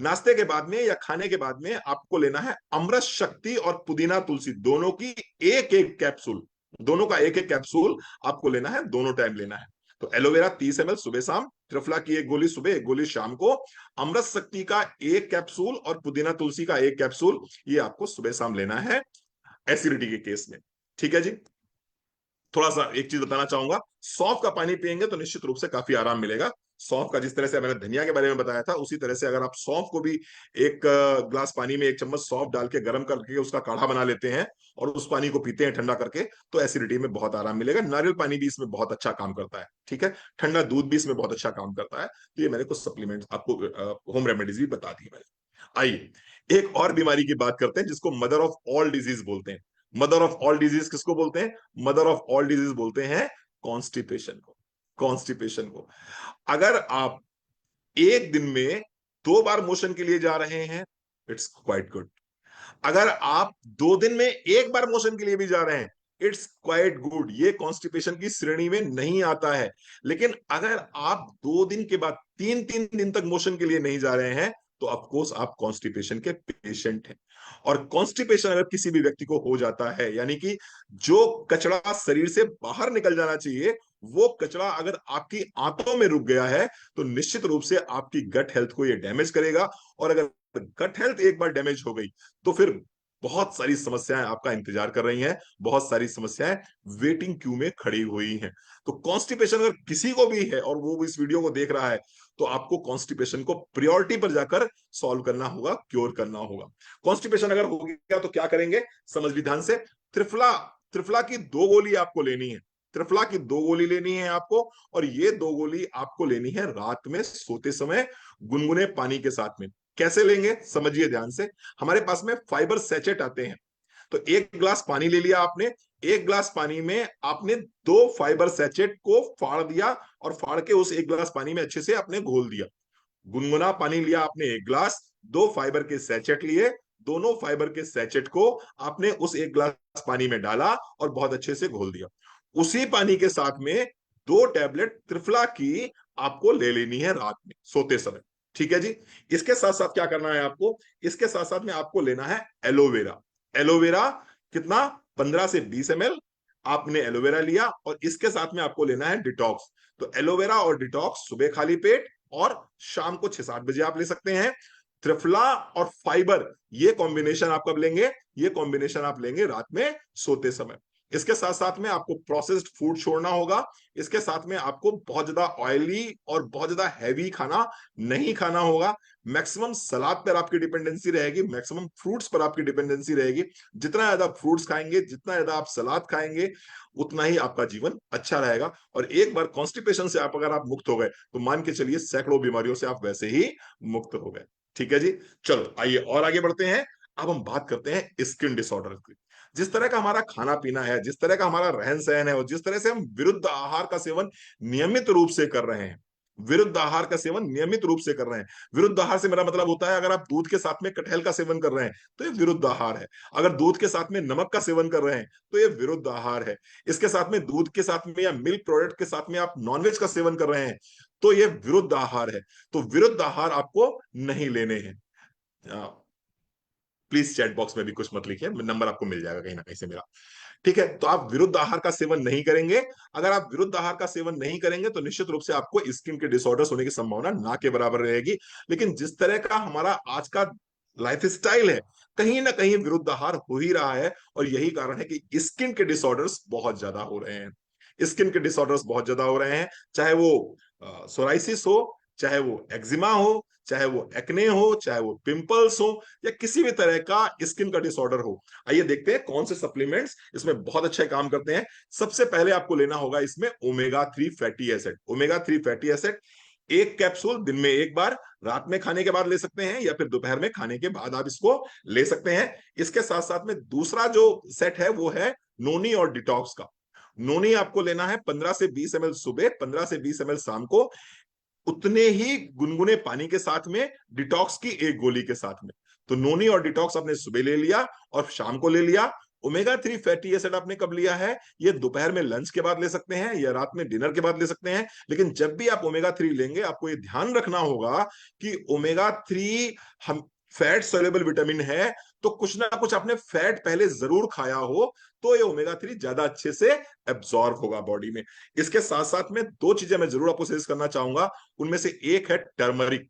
नाश्ते के बाद में या खाने के बाद में आपको लेना है अमृत शक्ति और पुदीना तुलसी दोनों की एक एक कैप्सूल, दोनों का एक एक कैप्सूल आपको लेना है, दोनों टाइम लेना है। तो एलोवेरा 30 ml सुबह शाम, त्रिफला की एक गोली सुबह, एक गोली शाम को, अमृत शक्ति का एक कैप्सूल और पुदीना तुलसी का एक कैप्सूल, ये आपको सुबह शाम लेना है एसिडिटी के केस में। ठीक है जी। थोड़ा सा एक चीज बताना चाहूंगा, सौंफ का पानी पिएंगे तो निश्चित रूप से काफी आराम मिलेगा। सौंफ का, जिस तरह से मैंने धनिया के बारे में बताया था, उसी तरह से अगर आप सौंफ को भी एक ग्लास पानी में 1 चम्मच सौंफ डाल के गर्म करके उसका काढ़ा बना लेते हैं और उस पानी को पीते हैं ठंडा करके, तो एसिडिटी में बहुत आराम मिलेगा। नारियल पानी भी इसमें बहुत अच्छा काम करता है। ठीक है, ठंडा दूध भी इसमें बहुत अच्छा काम करता है। तो ये मैंने कुछ सप्लीमेंट आपको होम रेमेडीज भी बता दी मैंने। आइए एक और बीमारी की बात करते हैं जिसको मदर ऑफ ऑल डिजीज बोलते हैं। मदर ऑफ ऑल डिजीज किसको बोलते हैं? मदर ऑफ ऑल डिजीज बोलते हैं कॉन्स्टिपेशन को। कॉन्स्टिपेशन को अगर आप एक दिन में 2 बार मोशन के लिए जा रहे हैं, इट्स क्वाइट गुड। अगर आप 2 दिन में 1 बार मोशन के लिए भी जा रहे हैं, इट्स क्वाइट गुड। ये कॉन्स्टिपेशन की श्रेणी में नहीं आता है। लेकिन अगर आप 2 दिन के बाद 3 3 दिन तक मोशन के लिए नहीं जा रहे हैं, तो ऑफकोर्स आप कॉन्स्टिपेशन के पेशेंट हैं। और कॉन्स्टिपेशन अगर किसी भी व्यक्ति को हो जाता है, यानी कि जो कचरा शरीर से बाहर निकल जाना चाहिए, वो कचरा अगर आपकी आंतों में रुक गया है, तो निश्चित रूप से आपकी गट हेल्थ को ये डैमेज करेगा। और अगर गट हेल्थ एक बार डैमेज हो गई, तो फिर बहुत सारी समस्याएं आपका इंतजार कर रही हैं, बहुत सारी समस्याएं वेटिंग क्यू में खड़ी हुई हैं। तो कॉन्स्टिपेशन अगर किसी को भी है और वो इस वीडियो को देख रहा है, तो आपको कॉन्स्टिपेशन को प्रायोरिटी पर जाकर सॉल्व करना होगा, क्योर करना होगा। कॉन्स्टिपेशन अगर हो गया तो क्या करेंगे, समझ भी ध्यान से। त्रिफला, त्रिफला की 2 गोली आपको लेनी है। त्रिफला की 2 गोली लेनी है आपको, और ये 2 गोली आपको लेनी है रात में सोते समय गुनगुने पानी के साथ में। कैसे लेंगे समझिए ध्यान से। हमारे पास में फाइबर सैचेट आते हैं। तो 1 ग्लास पानी ले लिया आपने, 1 ग्लास पानी में आपने 2 फाइबर सैचेट को फाड़ दिया, और फाड़ के उस 1 ग्लास पानी में अच्छे से आपने घोल दिया। गुनगुना पानी लिया आपने 1 ग्लास, 2 फाइबर के सैचेट लिए, दोनों फाइबर के सैचेट को आपने उस 1 ग्लास पानी में डाला और बहुत अच्छे से घोल दिया। उसी पानी के साथ में 2 टैबलेट त्रिफला की आपको ले लेनी है रात में सोते समय। ठीक है जी। इसके साथ साथ क्या करना है आपको, इसके साथ साथ में आपको लेना है एलोवेरा। एलोवेरा कितना, 15 से 20 ml आपने एलोवेरा लिया, और इसके साथ में आपको लेना है डिटॉक्स। तो एलोवेरा और डिटॉक्स सुबह खाली पेट और शाम को 6 7 बजे आप ले सकते हैं। त्रिफला और फाइबर, ये कॉम्बिनेशन आप कब लेंगे, ये कॉम्बिनेशन आप लेंगे रात में सोते समय। इसके साथ साथ में आपको प्रोसेस्ड फूड छोड़ना होगा। इसके साथ में आपको बहुत ज्यादा ऑयली और बहुत ज्यादा हैवी खाना नहीं खाना होगा। मैक्सिमम सलाद पर आपकी डिपेंडेंसी रहेगी, मैक्सिमम फ्रूट्स पर आपकी डिपेंडेंसी रहेगी। जितना ज्यादा फ्रूट्स खाएंगे, जितना ज्यादा आप सलाद खाएंगे, उतना ही आपका जीवन अच्छा रहेगा। और एक बार कॉन्स्टिपेशन से आप अगर आप मुक्त हो गए, तो मान के चलिए सैकड़ों बीमारियों से आप वैसे ही मुक्त हो गए। ठीक है जी। चलो आइए और आगे बढ़ते हैं। अब हम बात करते हैं स्किन डिसऑर्डर की। जिस तरह का हमारा खाना पीना है, जिस तरह का हमारा रहन सहन है, और जिस तरह से हम विरुद्ध आहार का सेवन नियमित रूप से कर रहे हैं, विरुद्ध आहार का सेवन नियमित रूप से कर रहे हैं। विरुद्ध आहार से मेरा मतलब होता है, अगर आप दूध के साथ में कटहल का सेवन कर रहे हैं, तो ये विरुद्ध आहार है। अगर दूध के साथ में नमक का सेवन कर रहे हैं, तो ये विरुद्ध आहार है। इसके साथ में दूध के साथ में या मिल्क प्रोडक्ट के साथ में आप नॉनवेज का सेवन कर रहे हैं, तो ये विरुद्ध आहार है। तो विरुद्ध आहार आपको नहीं लेने हैं। प्लीज चैट बॉक्स में भी कुछ मत लिखिए, नंबर आपको मिल जाएगा कहीं ना कहीं से मेरा। ठीक है, तो आप विरुद्ध आहार का सेवन नहीं करेंगे। अगर आप विरुद्ध आहार का सेवन नहीं करेंगे, तो निश्चित रूप से आपको स्किन के डिसऑर्डर्स होने की संभावना ना के बराबर रहेगी। लेकिन जिस तरह का हमारा आज का लाइफ स्टाइल है, कहीं ना कहीं विरुद्ध आहार हो ही रहा है, और यही कारण है कि स्किन के डिसऑर्डर्स बहुत ज्यादा हो रहे हैं। स्किन के डिसऑर्डर्स बहुत ज्यादा हो रहे हैं, चाहे वो सोराइसिस हो, चाहे वो एक्जिमा हो, चाहे वो एक्ने हो, चाहे वो पिंपल्स हो, या किसी भी तरह का स्किन का डिसऑर्डर हो। आइए देखते हैं कौन से सप्लीमेंट्स इसमें बहुत अच्छे काम करते हैं। सबसे पहले आपको लेना होगा इसमें omega 3 fatty acid. Omega 3 fatty acid 1 capsule दिन में 1 बार, रात में खाने के बाद ले सकते हैं, या फिर दोपहर में खाने के बाद आप इसको ले सकते हैं। इसके साथ साथ में दूसरा जो सेट है वो है नोनी और डिटॉक्स का। नोनी आपको लेना है 15 से 20 ml सुबह, 15 से 20 ml शाम को, उतने ही गुनगुने पानी के साथ में, डिटॉक्स की 1 गोली के साथ में। तो नोनी और डिटॉक्स आपने सुबह ले लिया और शाम को ले लिया। ओमेगा 3 फैटी एसिड आपने कब लिया है? ये दोपहर में लंच के बाद ले सकते हैं या रात में डिनर के बाद ले सकते हैं। लेकिन जब भी आप ओमेगा 3 लेंगे, आपको ये ध्यान रखना होगा कि ओमेगा 3 हम फैट सोल्यूबल विटामिन है, तो कुछ ना कुछ आपने फैट पहले जरूर खाया हो, तो ये ओमेगा 3 ज्यादा अच्छे से एब्जॉर्ब होगा बॉडी में। इसके साथ साथ में दो चीजें मैं जरूर आपको सजेस्ट करना चाहूंगा, उनमें से एक है टर्मरिक।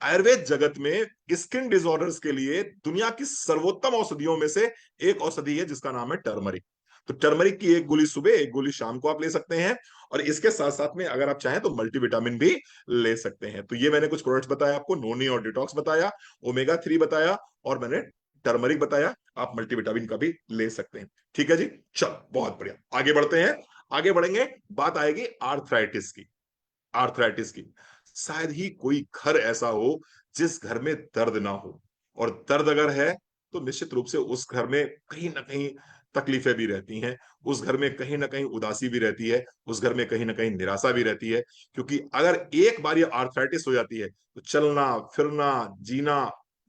आयुर्वेद जगत में स्किन डिसऑर्डर्स के लिए दुनिया की सर्वोत्तम औषधियों में से एक औषधि है जिसका नाम है टर्मरिक। तो टर्मरिक की एक गोली सुबह, एक गोली शाम को आप ले सकते हैं। और इसके साथ साथ में अगर आप चाहें तो मल्टीविटामिन भी ले सकते हैं। तो ये मैंने कुछ प्रोडक्ट्स बताया आपको, नोनी और डिटॉक्स बताया, ओमेगा 3 बताया, और मैंने टर्मरिक बताया। आप मल्टीविटामिन का भी ले सकते हैं। ठीक है जी, चलो बहुत बढ़िया, आगे बढ़ते हैं। आगे बढ़ेंगे, बात आएगी आर्थराइटिस की। आर्थराइटिस की, शायद ही कोई घर ऐसा हो जिस घर में दर्द ना हो, और दर्द अगर है तो निश्चित रूप से उस घर में कहीं ना कहीं तकलीफें भी रहती हैं, उस घर में कहीं ना कहीं उदासी भी रहती है, उस घर में कहीं ना कहीं निराशा भी रहती है। क्योंकि अगर एक बार ये आर्थराइटिस हो जाती है तो चलना फिरना जीना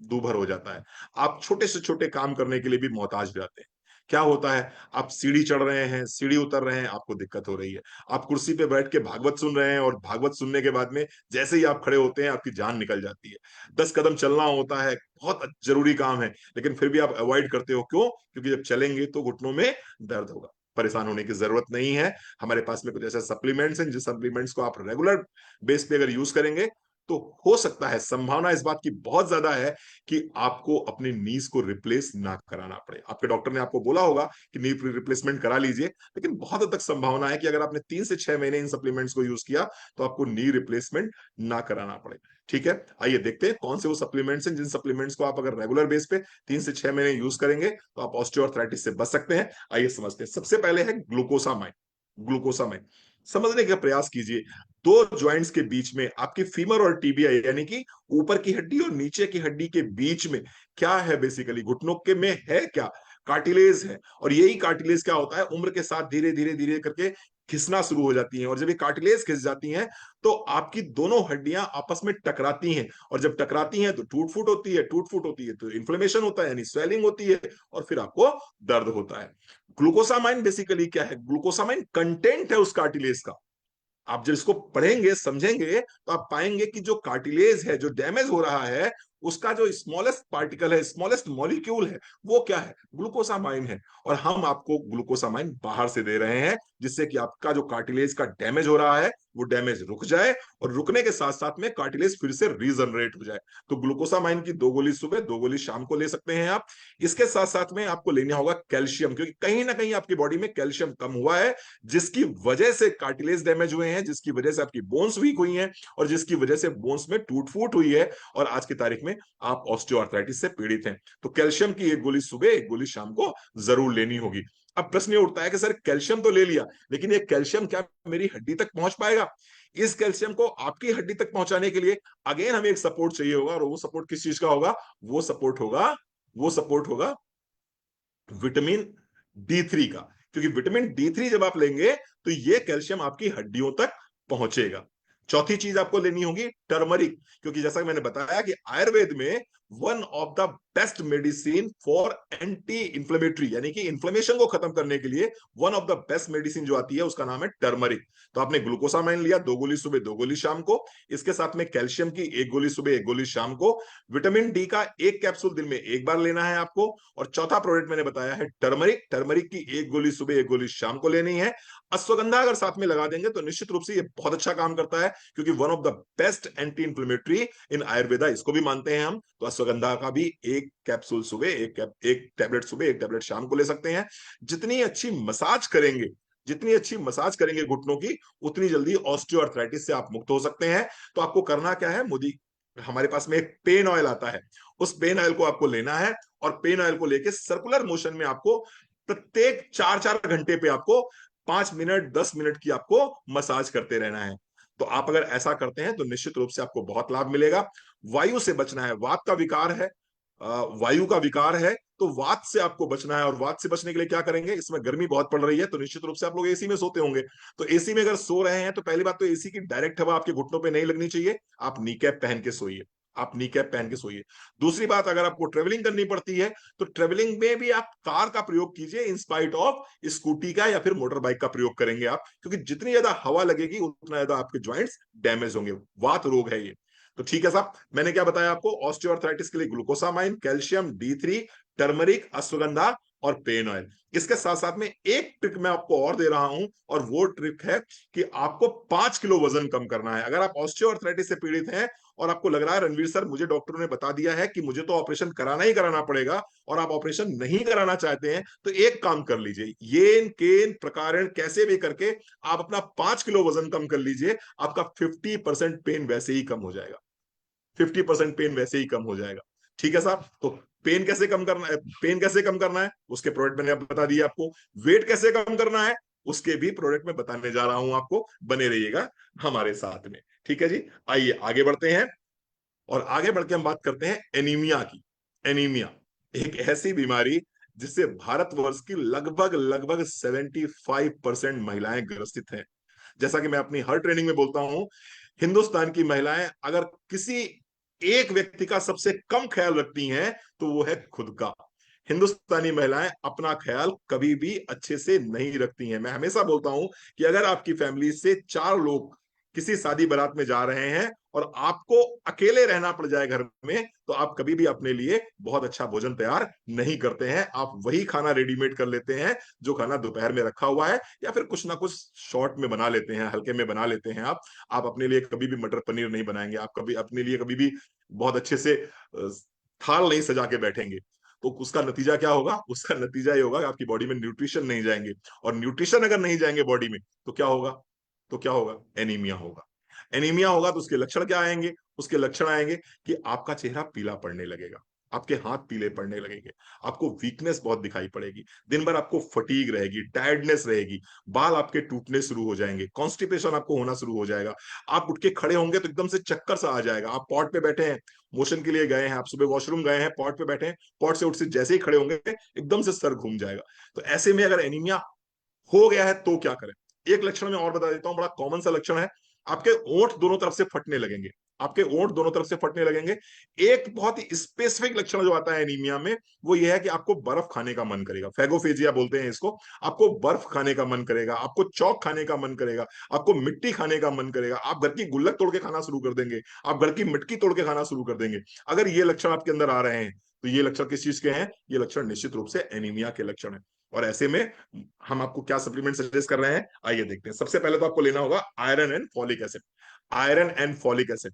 दूभर हो जाता है। आप छोटे से छोटे काम करने के लिए भी मोहताज हो जाते हैं। क्या होता है, आप सीढ़ी चढ़ रहे हैं, सीढ़ी उतर रहे हैं, आपको दिक्कत हो रही है। आप कुर्सी पे बैठ के भागवत सुन रहे हैं, और भागवत सुनने के बाद में जैसे ही आप खड़े होते हैं आपकी जान निकल जाती है। 10 कदम चलना होता है, बहुत जरूरी काम है, लेकिन फिर भी आप अवॉइड करते हो। क्यों? क्योंकि जब चलेंगे तो घुटनों में दर्द होगा। परेशान होने की जरूरत नहीं है। हमारे पास में कुछ ऐसे सप्लीमेंट्स हैं, जिस सप्लीमेंट्स को आप रेगुलर बेस पे अगर यूज करेंगे तो हो सकता है, संभावना इस बात की बहुत ज्यादा है कि आपको अपनी नीज को रिप्लेस ना कराना पड़े। आपके डॉक्टर ने आपको बोला होगा कि नी रिप्लेसमेंट करा लीजिए, लेकिन बहुत हद तक संभावना है कि अगर आपने 3 से 6 महीने इन सप्लीमेंट्स को यूज किया तो आपको नी रिप्लेसमेंट ना कराना पड़े। ठीक है, आइए देखते हैं कौन से वो सप्लीमेंट्स हैं जिन सप्लीमेंट्स को आप अगर रेगुलर बेस पे 3 से 6 महीने यूज करेंगे तो आप ऑस्टियोआर्थराइटिस से बच सकते हैं। आइए समझते हैं। सबसे पहले है ग्लूकोसामाइन। ग्लूकोसामाइन समझने का प्रयास कीजिए। दो ज्वाइंट्स के बीच में, आपकी फीमर और टीबिया यानी कि ऊपर की हड्डी और नीचे की हड्डी के बीच में क्या है, बेसिकली घुटनों के में है क्या, कार्टिलेज है। और यही कार्टिलेज क्या होता है, उम्र के साथ धीरे धीरे धीरे करके घिसना शुरू हो जाती हैं। और जब ये कार्टिलेज घिस जाती हैं तो आपकी दोनों हड्डियां आपस में टकराती हैं, और जब टकराती हैं तो टूट फूट होती है, टूट फूट होती है तो इन्फ्लेमेशन होता है, यानी स्वेलिंग होती है, और फिर आपको दर्द होता है। ग्लूकोसामाइन बेसिकली क्या है, ग्लूकोसामाइन कंटेंट है उस कार्टिलेज का। आप जब इसको पढ़ेंगे समझेंगे तो आप पाएंगे कि जो कार्टिलेज है, जो डैमेज हो रहा है, उसका जो स्मॉलेस्ट पार्टिकल है, स्मॉलेस्ट मॉलिक्यूल है, वो क्या है, ग्लूकोसामाइन है। और हम आपको ग्लूकोसामाइन बाहर से दे रहे हैं, जिससे कि आपका जो कार्टिलेज का डैमेज हो रहा है वो डैमेज रुक जाए, और रुकने के साथ साथ में कार्टिलेज फिर से रीजनरेट हो जाए। तो ग्लूकोसामाइन की 2 गोली सुबह, 2 गोली शाम को ले सकते हैं आप। इसके साथ साथ में आपको लेना होगा कैल्शियम, क्योंकि कहीं ना कहीं आपकी बॉडी में कैल्शियम कम हुआ है, जिसकी वजह से कार्टिलेज डैमेज हुए हैं, जिसकी वजह से आपकी बोन्स वीक हुई हैं, और जिसकी वजह से बोन्स में टूट फूट हुई है, और आज की तारीख में आप ऑस्टियोआर्थराइटिस से पीड़ित हैं। तो कैल्शियम की 1 गोली सुबह, 1 गोली शाम को जरूर लेनी होगी। अब प्रश्न ये उठता है कि सर कैल्शियम तो ले लिया, लेकिन ये कैल्शियम क्या मेरी हड्डी तक पहुंच पाएगा? इस कैल्शियम को आपकी हड्डी तक पहुंचाने के लिए अगेन हमें एक सपोर्ट चाहिए होगा, और वो सपोर्ट किस चीज का होगा? वो सपोर्ट होगा विटामिन D3 का। क्योंकि विटामिन D3 जब आप लेंगे तो ये कैल्शियम आपकी हड्डियों तक पहुंचेगा। चौथी चीज आपको लेनी होगी टर्मरिक, क्योंकि जैसा कि मैंने बताया कि आयुर्वेद में one of the best medicine for anti inflammatory, यानी कि इंफ्लेमेशन को खत्म करने के लिए one of the best medicine जो आती है उसका नाम है टर्मरिक। तो आपने ग्लूकोसामाइन लिया, 2 गोली सुबह, 2 गोली शाम को। इसके साथ में कैल्शियम की 1 गोली सुबह, 1 गोली शाम को। विटामिन डी का 1 कैप्सूल दिन में 1 बार लेना है आपको। और चौथा प्रोडक्ट मैंने बताया है टर्मरिक। टर्मरिक की 1 गोली सुबह, 1 गोली शाम को लेनी है। अश्वगंधा अगर साथ में लगा देंगे तो निश्चित रूप से ये बहुत अच्छा काम करता है, क्योंकि one of the best anti inflammatory in Ayurveda, इसको भी मानते हैं हम। तो अश्वगंधा का भी 1 कैप्सूल सुबह, एक टैबलेट सुबह, 1 टैबलेट शाम को ले सकते हैं। जितनी अच्छी मसाज करेंगे, जितनी अच्छी मसाज करेंगे घुटनों की, उतनी जल्दी ऑस्टियोआर्थराइटिस से आप मुक्त हो सकते हैं। तो आपको करना क्या है, मोदी हमारे पास में एक पेन ऑयल आता है, उस पेन ऑयल को आपको लेना है, और पेन ऑयल को लेके सर्कुलर मोशन में आपको प्रत्येक 4-4 घंटे पे आपको 5 मिनट 10 मिनट की आपको मसाज करते रहना है। तो आप अगर ऐसा करते हैं तो निश्चित रूप से आपको बहुत लाभ मिलेगा। वायु से बचना है, वात का विकार है, वायु का विकार है, तो वात से आपको बचना है। और वात से बचने के लिए क्या करेंगे, इसमें गर्मी बहुत पड़ रही है तो निश्चित रूप से आप लोग एसी में सोते होंगे। तो एसी में अगर सो रहे हैं तो पहली बात तो एसी की डायरेक्ट हवा आपके घुटनों पे नहीं लगनी चाहिए, आप नी कैप पहन के सोइए। आप नी कैप पहन के सोइए। दूसरी बात, अगर आपको ट्रेवलिंग करनी पड़ती है तो ट्रेवलिंग में भी आप कार का प्रयोग कीजिए इंस्पाइट ऑफ स्कूटी का या फिर मोटर बाइक का प्रयोग करेंगे आप, क्योंकि जितनी ज्यादा हवा लगेगी उतना ज्यादा आपके ज्वाइंट्स डैमेज होंगे। वात रोग है ये। तो ठीक है साहब, मैंने क्या बताया आपको, ऑस्टियोआर्थराइटिस के लिए glucosamine, calcium D3, turmeric, ashwagandha और पेन ऑयल। इसके साथ साथ में एक ट्रिक मैं आपको और दे रहा हूं, और वो ट्रिक है कि आपको 5 किलो वजन कम करना है। अगर आप ऑस्टियोआर्थराइटिस से पीड़ित हैं और आपको लग रहा है रणवीर सर मुझे डॉक्टरों ने बता दिया है कि मुझे तो ऑपरेशन कराना ही कराना पड़ेगा, और आप ऑपरेशन नहीं कराना चाहते हैं, तो एक काम कर लीजिए, येन केन प्रकारण कैसे भी करके आप अपना 5 किलो वजन कम कर लीजिए। आपका 50% पेन वैसे ही कम हो जाएगा। 50% पेन वैसे ही कम हो जाएगा। ठीक है साहब, तो पेन कैसे कम करना है, पेन कैसे कम करना है उसके प्रोडक्ट मैंने बता दिए आपको। वेट कैसे कम करना है उसके भी प्रोडक्ट में बताने जा रहा हूं आपको, बने रहिएगा हमारे साथ में। ठीक है जी, आइए आगे बढ़ते हैं, और आगे बढ़ के हम बात करते हैं एनीमिया की। एनीमिया एक ऐसी बीमारी जिससे भारतवर्ष की लगभग लगभग 75% महिलाएं ग्रसित हैं। जैसा कि मैं अपनी हर ट्रेनिंग में बोलता हूं, हिंदुस्तान की महिलाएं अगर किसी एक व्यक्ति का सबसे कम ख्याल रखती हैं तो वो है खुद का। हिंदुस्तानी महिलाएं अपना ख्याल कभी भी अच्छे से नहीं रखती हैं। मैं हमेशा बोलता हूं कि अगर आपकी फैमिली से 4 लोग किसी शादी बारात में जा रहे हैं और आपको अकेले रहना पड़ जाए घर में, तो आप कभी भी अपने लिए बहुत अच्छा भोजन तैयार नहीं करते हैं। आप वही खाना रेडीमेड कर लेते हैं जो खाना दोपहर में रखा हुआ है, या फिर कुछ ना कुछ शॉर्ट में बना लेते हैं, हल्के में बना लेते हैं। आप अपने लिए कभी भी मटर पनीर नहीं बनाएंगे, आप कभी अपने लिए कभी भी बहुत अच्छे से थाल नहीं सजा के बैठेंगे। तो उसका नतीजा क्या होगा, उसका नतीजा ये होगा कि आपकी बॉडी में न्यूट्रिशन नहीं जाएंगे, और न्यूट्रिशन अगर नहीं जाएंगे बॉडी में तो क्या होगा, तो क्या होगा, एनीमिया होगा। एनीमिया होगा तो उसके लक्षण क्या आएंगे, उसके लक्षण आएंगे कि आपका चेहरा पीला पड़ने लगेगा, आपके हाथ पीले पड़ने लगेंगे, आपको वीकनेस बहुत दिखाई पड़ेगी, दिन भर आपको फटीग रहेगी, टायर्डनेस रहेगी, बाल आपके टूटने शुरू हो जाएंगे, कॉन्स्टिपेशन आपको होना शुरू हो जाएगा। आप उठ के खड़े होंगे तो एकदम से चक्कर सा आ जाएगा। आप पॉट पे बैठे हैं, मोशन के लिए गए हैं, आप सुबह वॉशरूम गए हैं, पॉट पे बैठे हैं, पॉट से उठ से जैसे ही खड़े होंगे एकदम से सर घूम जाएगा। तो ऐसे में अगर एनीमिया हो गया है तो क्या करें। एक लक्षण मैं और बता देता हूं, बड़ा कॉमन सा लक्षण है, आपके ओंठ दोनों तरफ से फटने लगेंगे, आपके ओंठ दोनों तरफ से फटने लगेंगे। एक बहुत ही स्पेसिफिक लक्षण जो आता है एनीमिया में, वो ये है कि आपको बर्फ खाने का मन करेगा, फैगोफेजिया बोलते हैं इसको। आपको बर्फ खाने का मन करेगा, आपको चौक खाने का मन करेगा, आपको मिट्टी खाने का मन करेगा, आप घर की गुल्लक तोड़ के खाना शुरू कर देंगे, आप घर की मिट्टी तोड़ के खाना शुरू कर देंगे। अगर ये लक्षण आपके अंदर आ रहे हैं तो ये लक्षण किस चीज के हैं, ये लक्षण निश्चित रूप से एनीमिया के लक्षण है। और ऐसे में हम आपको क्या सप्लीमेंट सजेस्ट कर रहे हैं, आइए देखते हैं। सबसे पहले तो आपको लेना होगा iron and folic acid. Iron and folic acid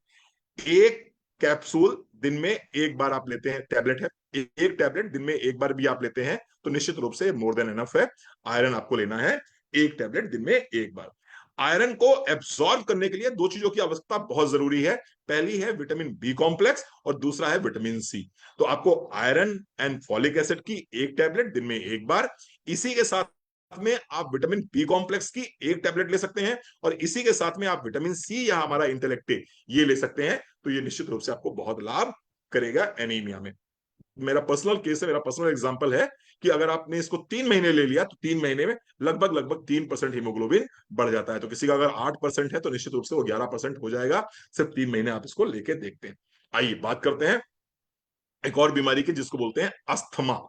एक कैप्सूल दिन में एक बार आप लेते हैं, टैबलेट है, एक टैबलेट दिन में एक बार भी आप लेते हैं तो निश्चित रूप से मोर देन एनफ है। आयरन आपको लेना है एक टैबलेट दिन में एक बार। आयरन को एब्सॉर्ब करने के लिए दो चीजों की आवश्यकता बहुत जरूरी है। पहली है विटामिन बी कॉम्प्लेक्स और दूसरा है विटामिन सी। तो आपको आयरन एंड फॉलिक एसिड की एक टैबलेट दिन में एक बार, इसी के साथ में आप विटामिन बी कॉम्प्लेक्स की एक टैबलेट ले सकते हैं, और इसी के साथ में आप विटामिन सी या हमारा इंटेलेक्टे ये ले सकते हैं। तो ये निश्चित रूप से आपको बहुत लाभ करेगा एनीमिया में। मेरा पर्सनल केस है, मेरा पर्सनल एग्जांपल है कि अगर आपने इसको 3 महीने ले लिया तो 3 महीने में लगभग लगभग 3% हीमोग्लोबिन बढ़ जाता है। तो किसी का अगर 8% है तो निश्चित रूप से वो 11% हो जाएगा, सिर्फ 3 महीने आप इसको लेके देखते हैं। आइए बात करते हैं एक और बीमारी की जिसको बोलते हैं अस्थमा।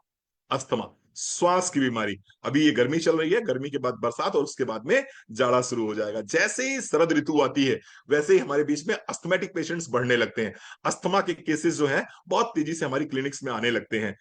अस्थमा श्वास की बीमारी। अभी ये गर्मी चल रही है, गर्मी के बाद बरसात और उसके बाद में जाड़ा शुरू हो जाएगा। जैसे ही शरद ऋतु आती है वैसे ही हमारे बीच में अस्थमेटिक पेशेंट्स बढ़ने लगते हैं। अस्थमा के केसेस जो हैं बहुत तेजी से हमारी क्लिनिक्स में आने लगते हैं।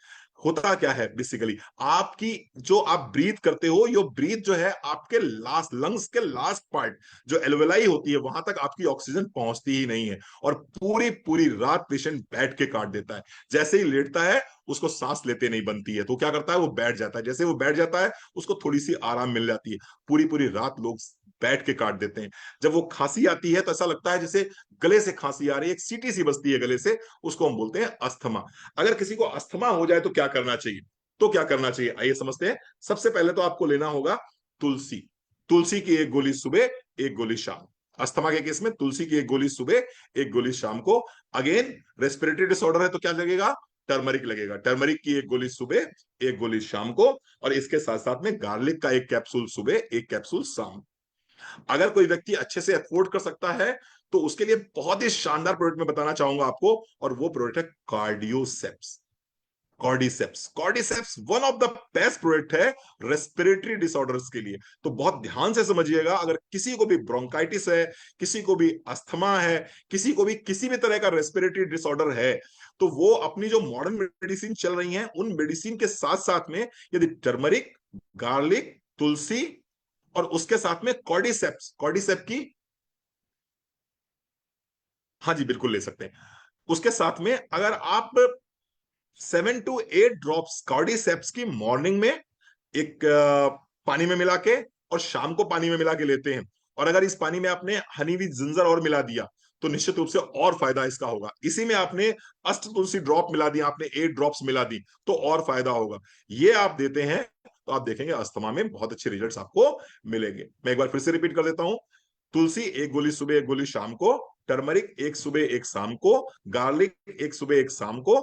होता क्या है बेसिकली, आपकी जो आप ब्रीथ करते हो, यो ब्रीथ जो है आपके लास्ट लंग्स के लास्ट पार्ट जो एल्वेलाई होती है वहां तक आपकी ऑक्सीजन पहुंचती ही नहीं है, और पूरी पूरी रात पेशेंट बैठ के काट देता है। जैसे ही लेटता है उसको सांस लेते नहीं बनती है, तो क्या करता है वो बैठ जाता है। जैसे वो बैठ जाता है उसको थोड़ी सी आराम मिल जाती है। पूरी पूरी रात लोग बैठ के काट देते हैं। जब वो खांसी आती है तो ऐसा लगता है जैसे गले से खांसी आ रही है, एक सीटी सी बजती है गले से, उसको हम बोलते हैं अस्थमा। अगर किसी को अस्थमा हो जाए तो क्या करना चाहिए, तो क्या करना चाहिए आइए समझते हैं। सबसे पहले तो आपको लेना होगा तुलसी। तुलसी की एक गोली सुबह, एक गोली शाम। अस्थमा के केस में तुलसी की एक गोली सुबह, एक गोली शाम को। अगेन रेस्पिरेटरी डिसऑर्डर है तो क्या लगेगा, टर्मरिक लगेगा। टर्मरिक की एक गोली सुबह, एक गोली शाम को, और इसके साथ साथ में गार्लिक का एक कैप्सूल सुबह, एक कैप्सूल शाम। अगर कोई व्यक्ति अच्छे से अफोर्ड कर सकता है तो उसके लिए बहुत ही शानदार प्रोडक्ट मैं बताना चाहूंगा आपको, और वो प्रोडक्ट है cordyceps. Cordyceps, cordyceps one of the best product है रेस्पिरेटरी डिसऑर्डर्स के लिए। तो बहुत ध्यान से समझिएगा, अगर किसी को भी ब्रोंकाइटिस है, किसी को भी अस्थमा है, किसी को भी किसी भी तरह का रेस्पिरेटरी डिसऑर्डर है, तो वो अपनी जो मॉडर्न मेडिसिन चल रही हैं उन मेडिसिन के साथ साथ में यदि टर्मरिक, गार्लिक, तुलसी और उसके साथ में कॉर्डिसेप्स, कॉर्डिसेप की, हाँ जी बिल्कुल ले सकते हैं, उसके साथ में अगर आप 7 to 8 ड्रॉप्स कार्डिसेप्स की मॉर्निंग में एक पानी में मिला के और शाम को पानी में मिला के लेते हैं, और अगर इस पानी में आपने हनी विद जिंजर और मिला दिया तो निश्चित रूप से और फायदा इसका होगा। इसी में आपने अष्ट तुलसी ड्रॉप मिला दिया, आपने 8 ड्रॉप्स मिला दी तो और फायदा होगा। ये आप देते हैं तो आप देखेंगे अस्थमा में बहुत अच्छे रिजल्ट्स आपको मिलेंगे। मैं एक बार फिर से रिपीट कर देता हूं, तुलसी 1 गोली सुबह 1 गोली शाम को, टर्मरिक 1 सुबह 1 शाम को, गार्लिक 1 सुबह 1 शाम को,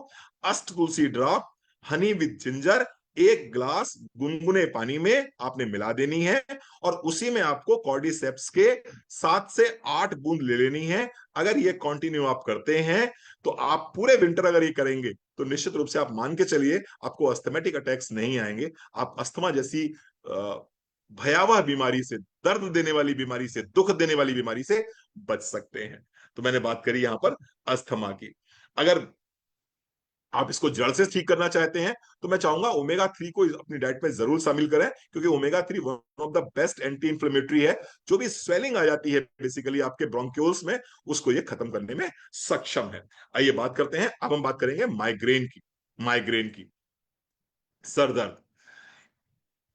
Ashta Tulsi drop, honey with ginger 1 glass गुनगुने पानी में आपने मिला देनी है, और उसी में आपको कॉर्डिसेप्स के 7 से 8 बूंद ले लेनी है। अगर ये कंटिन्यू आप करते हैं तो आप पूरे विंटर अगर ये करेंगे तो निश्चित रूप से आप मान के चलिए आपको अस्थमेटिक अटैक्स नहीं आएंगे। आप अस्थमा जैसी भयावह बीमारी से, दर्द देने वाली बीमारी से, दुख देने वाली बीमारी से बच सकते हैं। तो मैंने बात करी यहां पर अस्थमा की। अगर आप इसको जड़ से ठीक करना चाहते हैं तो मैं चाहूंगा ओमेगा 3 को अपनी डाइट में जरूर शामिल करें, क्योंकि omega 3 one of the best anti inflammatory है। जो भी स्वेलिंग आ जाती है बेसिकली आपके ब्रोंक्यूल्स में, उसको ये खत्म करने में सक्षम है। आइए बात करते हैं, अब हम बात करेंगे माइग्रेन की। माइग्रेन की, सर दर्द,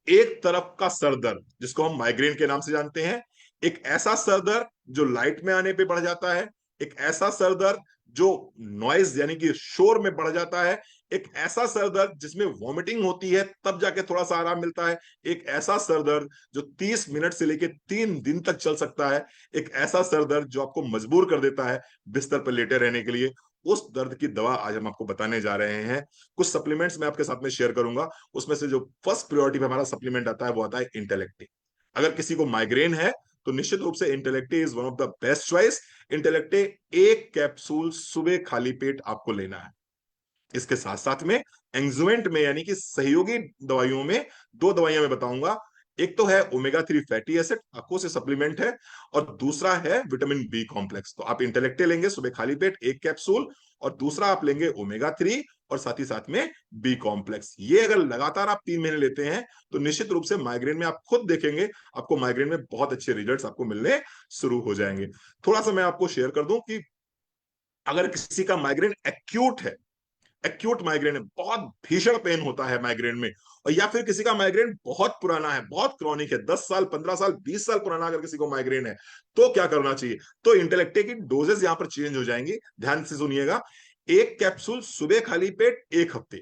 एक तरफ का सर दर्द जिसको हम माइग्रेन के नाम से जानते हैं, एक ऐसा सर दर्द जो लाइट में आने पे बढ़ जाता है, एक ऐसा सर दर्द जो नॉइज यानी कि शोर में बढ़ जाता है, एक ऐसा सर दर्द जिसमें वॉमिटिंग होती है तब जाके थोड़ा सा आराम मिलता है, एक ऐसा सर दर्द जो 30 मिनट से लेकर 3 दिन तक चल सकता है, एक ऐसा सर दर्द जो आपको मजबूर कर देता है बिस्तर पर लेटे रहने के लिए। उस दर्द की दवा आज हम आपको बताने जा रहे हैं। कुछ सप्लीमेंट्स मैं आपके साथ में शेयर करूंगा, उसमें से जो फर्स्ट प्रायोरिटी पे हमारा सप्लीमेंट आता है वो आता है इंटेलेक्टी। अगर किसी को माइग्रेन है तो निश्चित रूप से Intellect is one of the best choice. Intellect 1 capsule सुबह खाली पेट आपको लेना है। इसके साथ साथ में एंजुएंट में यानी कि सहयोगी दवाइयों में 2 दवाइयां मैं बताऊंगा। एक तो है ओमेगा 3 फैटी एसिड, आपको से सप्लीमेंट है, और दूसरा है विटामिन बी कॉम्प्लेक्स। तो आप इंटेलेक्टे लेंगे सुबह खाली पेट 1 कैप्सूल, और दूसरा आप लेंगे ओमेगा 3 और साथ ही साथ में बी कॉम्प्लेक्स। ये अगर लगातार आप 3 महीने लेते हैं तो निश्चित रूप से माइग्रेन में आप खुद देखेंगे आपको माइग्रेन में बहुत अच्छे रिजल्ट्स आपको मिलने शुरू हो जाएंगे। थोड़ा सा मैं आपको शेयर कर दूं कि अगर किसी का माइग्रेन एक्यूट है, एक्यूट माइग्रेन है, बहुत भीषण पेन होता है माइग्रेन में, और या फिर किसी का माइग्रेन बहुत पुराना है, बहुत क्रॉनिक है, 10 साल 15 साल 20 साल पुराना अगर किसी को माइग्रेन है, तो क्या करना चाहिए? तो इंटेलेक्टे की डोजेस यहां पर चेंज हो जाएंगी। ध्यान से सुनिएगा, 1 कैप्सूल सुबह खाली पेट 1 हफ्ते,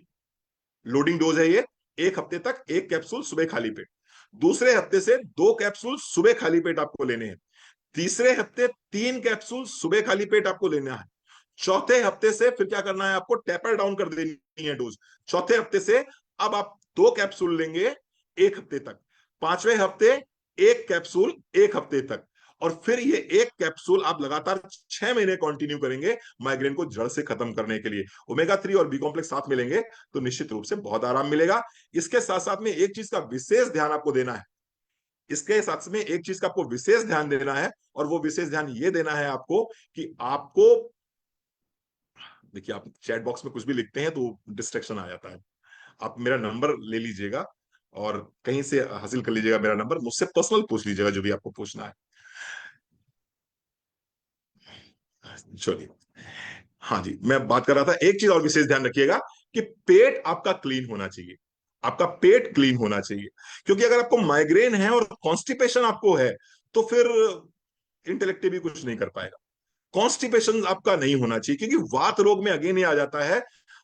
लोडिंग डोज है ये। 1 हफ्ते तक 1 कैप्सूल सुबह खाली पेट, दूसरे हफ्ते से 2 कैप्सूल सुबह खाली पेट आपको लेने हैं, तीसरे हफ्ते 3 कैप्सूल सुबह खाली पेट आपको लेना है, चौथे हफ्ते से फिर क्या करना है, आपको टेपर डाउन कर देनी है डोज। चौथे हफ्ते से अब आप 2 कैप्सूल लेंगे 1 हफ्ते तक, पांचवें हफ्ते 1 कैप्सूल 1 हफ्ते तक, और फिर ये 1 कैप्सूल आप लगातार 6 महीने कंटिन्यू करेंगे माइग्रेन को जड़ से खत्म करने के लिए। ओमेगा 3 और बी कॉम्प्लेक्स साथ में लेंगे तो निश्चित रूप से बहुत आराम मिलेगा। इसके साथ साथ में एक चीज का विशेष ध्यान आपको देना है, इसके साथ में एक चीज का आपको विशेष ध्यान देना है, और वो विशेष ध्यान ये देना है आपको कि आपको, देखिए आप चैट बॉक्स में कुछ भी लिखते हैं तो डिस्ट्रैक्शन आ जाता है। आप मेरा नंबर ले लीजिएगा और कहीं से हासिल कर लीजिएगा मेरा नंबर, मुझसे पर्सनल पूछ लीजिएगा जो भी आपको पूछना है। चलिए, हाँ जी, मैं बात कर रहा था, एक चीज और विशेष ध्यान रखिएगा कि पेट आपका क्लीन होना चाहिए, आपका पेट क्लीन होना चाहिए। क्योंकि अगर आपको माइग्रेन है और कॉन्स्टिपेशन आपको है तो फिर इंटेलेक्टिव भी कुछ नहीं कर पाएगा। कॉन्स्टिपेशन आपका नहीं होना चाहिए, क्योंकि वात रोग में अगेन ये आ जाता है,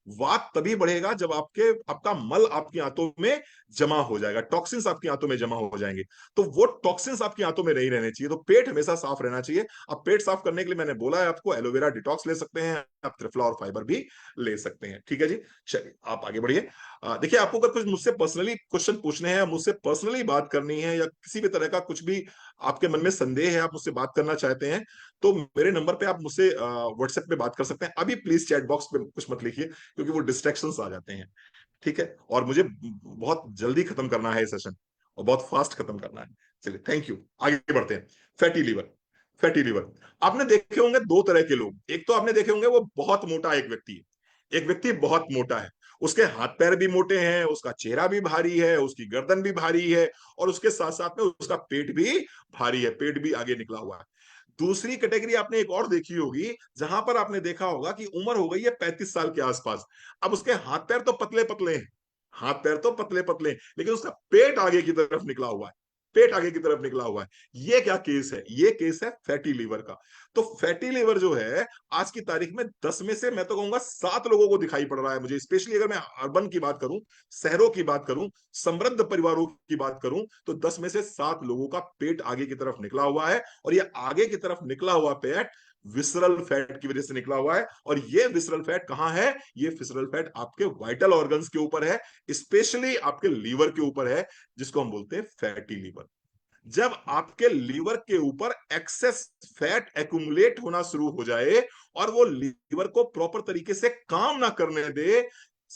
वात तभी बढ़ेगा जब आपका मल आपकी आंतों में जमा हो जाएगा, टॉक्सिन्स आपकी आंतों में जमा हो जाएंगे, तो वो टॉक्सिन्स आपकी आंतों में नहीं रहने चाहिए। तो पेट हमेशा साफ रहना चाहिए। अब पेट साफ करने के लिए मैंने बोला है आपको एलोवेरा डिटॉक्स ले सकते हैं, आप त्रिफला और फाइबर भी ले सकते हैं। ठीक है जी, चलिए आप आगे बढ़िए। देखिए, आपको अगर कुछ मुझसे पर्सनली क्वेश्चन पूछने हैं, मुझसे पर्सनली बात करनी है, या किसी भी तरह का कुछ भी आपके मन में संदेह है, आप मुझसे बात करना चाहते हैं, तो मेरे नंबर पे आप मुझसे व्हाट्सएप पे बात कर सकते हैं। अभी प्लीज चैट बॉक्स पे कुछ मत लिखिए, क्योंकि वो डिस्ट्रैक्शंस आ जाते हैं। ठीक है, और मुझे बहुत जल्दी खत्म करना है ये सेशन, और बहुत फास्ट खत्म करना है। चलिए, थैंक यू, आगे बढ़ते हैं। Fatty liver. फैटी लीवर, आपने देखे होंगे दो तरह के लोग। एक तो आपने देखे होंगे वो बहुत मोटा एक व्यक्ति है, एक व्यक्ति बहुत मोटा है, उसके हाथ पैर भी मोटे हैं, उसका चेहरा भी भारी है, उसकी गर्दन भी भारी है, और उसके साथ साथ में उसका पेट भी भारी है, पेट भी आगे निकला हुआ है। दूसरी कैटेगरी आपने एक और देखी होगी, जहां पर आपने देखा होगा कि उम्र हो गई है 35 साल के आसपास, अब उसके हाथ पैर तो पतले पतले हैं, हाथ पैर तो पतले पतले हैं, लेकिन उसका पेट आगे की तरफ निकला हुआ है, पेट आगे की तरफ निकला हुआ है। ये क्या केस है? ये केस है फैटी लीवर का। तो फैटी लीवर जो है, आज की तारीख में 10 में से मैं तो कहूंगा 7 लोगों को दिखाई पड़ रहा है मुझे, स्पेशली अगर मैं अर्बन की बात करूं, शहरों की बात करूं, समृद्ध परिवारों की बात करूं, तो 10 में से 7 लोगों का पेट आगे की तरफ निकला हुआ है। और ये आगे की तरफ निकला हुआ पेट विसरल फैट की वजह से निकला हुआ है। और ये विसरल फैट कहां है? ये विसरल फैट आपके वाइटल ऑर्गन्स के ऊपर है, स्पेशली आपके लीवर के ऊपर है, जिसको हम बोलते हैं फैटी लीवर। जब आपके लीवर के ऊपर एक्सेस फैट एक्यूमुलेट होना शुरू हो जाए, और वो लीवर को प्रॉपर तरीके से काम ना करने दे,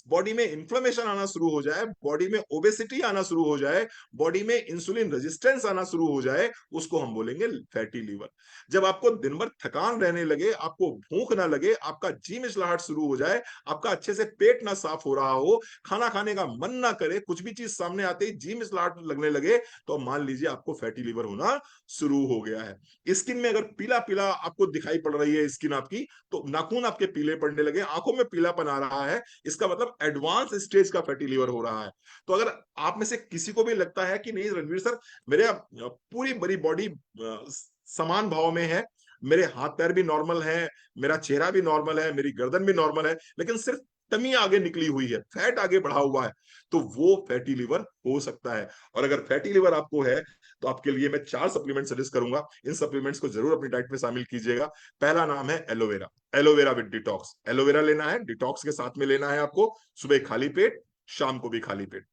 बॉडी में इंफ्लेमेशन आना शुरू हो जाए, बॉडी में ओबेसिटी आना शुरू हो जाए, बॉडी में इंसुलिन रेजिस्टेंस आना शुरू हो जाए, उसको हम बोलेंगे फैटी लीवर। जब आपको दिन भर थकान रहने लगे, आपको भूख ना लगे, आपका जी मिचलाहट शुरू हो जाए, आपका अच्छे से पेट ना साफ हो रहा हो, खाना खाने का मन ना करे, कुछ भी चीज सामने आते ही जी मिचलाहट लगने लगे, तो मान लीजिए आपको फैटी लीवर होना शुरू हो गया है। स्किन में अगर पीला पीला आपको दिखाई पड़ रही है स्किन आपकी, तो नाखून आपके पीले पड़ने लगे, आंखों में पीलापन आ रहा है, इसका मतलब एडवांस स्टेज का फैटी लीवर हो रहा है। तो अगर आप में से किसी को भी लगता है कि नहीं रणवीर सर, मेरे पूरी बड़ी बॉडी समान भाव में है, मेरे हाथ पैर भी नॉर्मल है, मेरा चेहरा भी नॉर्मल है, मेरी गर्दन भी नॉर्मल है, लेकिन सिर्फ टमी आगे निकली हुई है, फैट आगे बढ़ा हुआ है, तो वो फैटी लीवर हो सकता है। और अगर फैटी लीवर आपको है, तो आपके लिए मैं 4 सप्लीमेंट सजेस्ट करूंगा। इन सप्लीमेंट्स को जरूर अपनी डाइट में शामिल कीजिएगा। पहला नाम है aloe vera. Aloe vera with detox. Aloe vera लेना है, डिटॉक्स के साथ में लेना है आपको, सुबह खाली पेट, शाम को भी खाली पेट।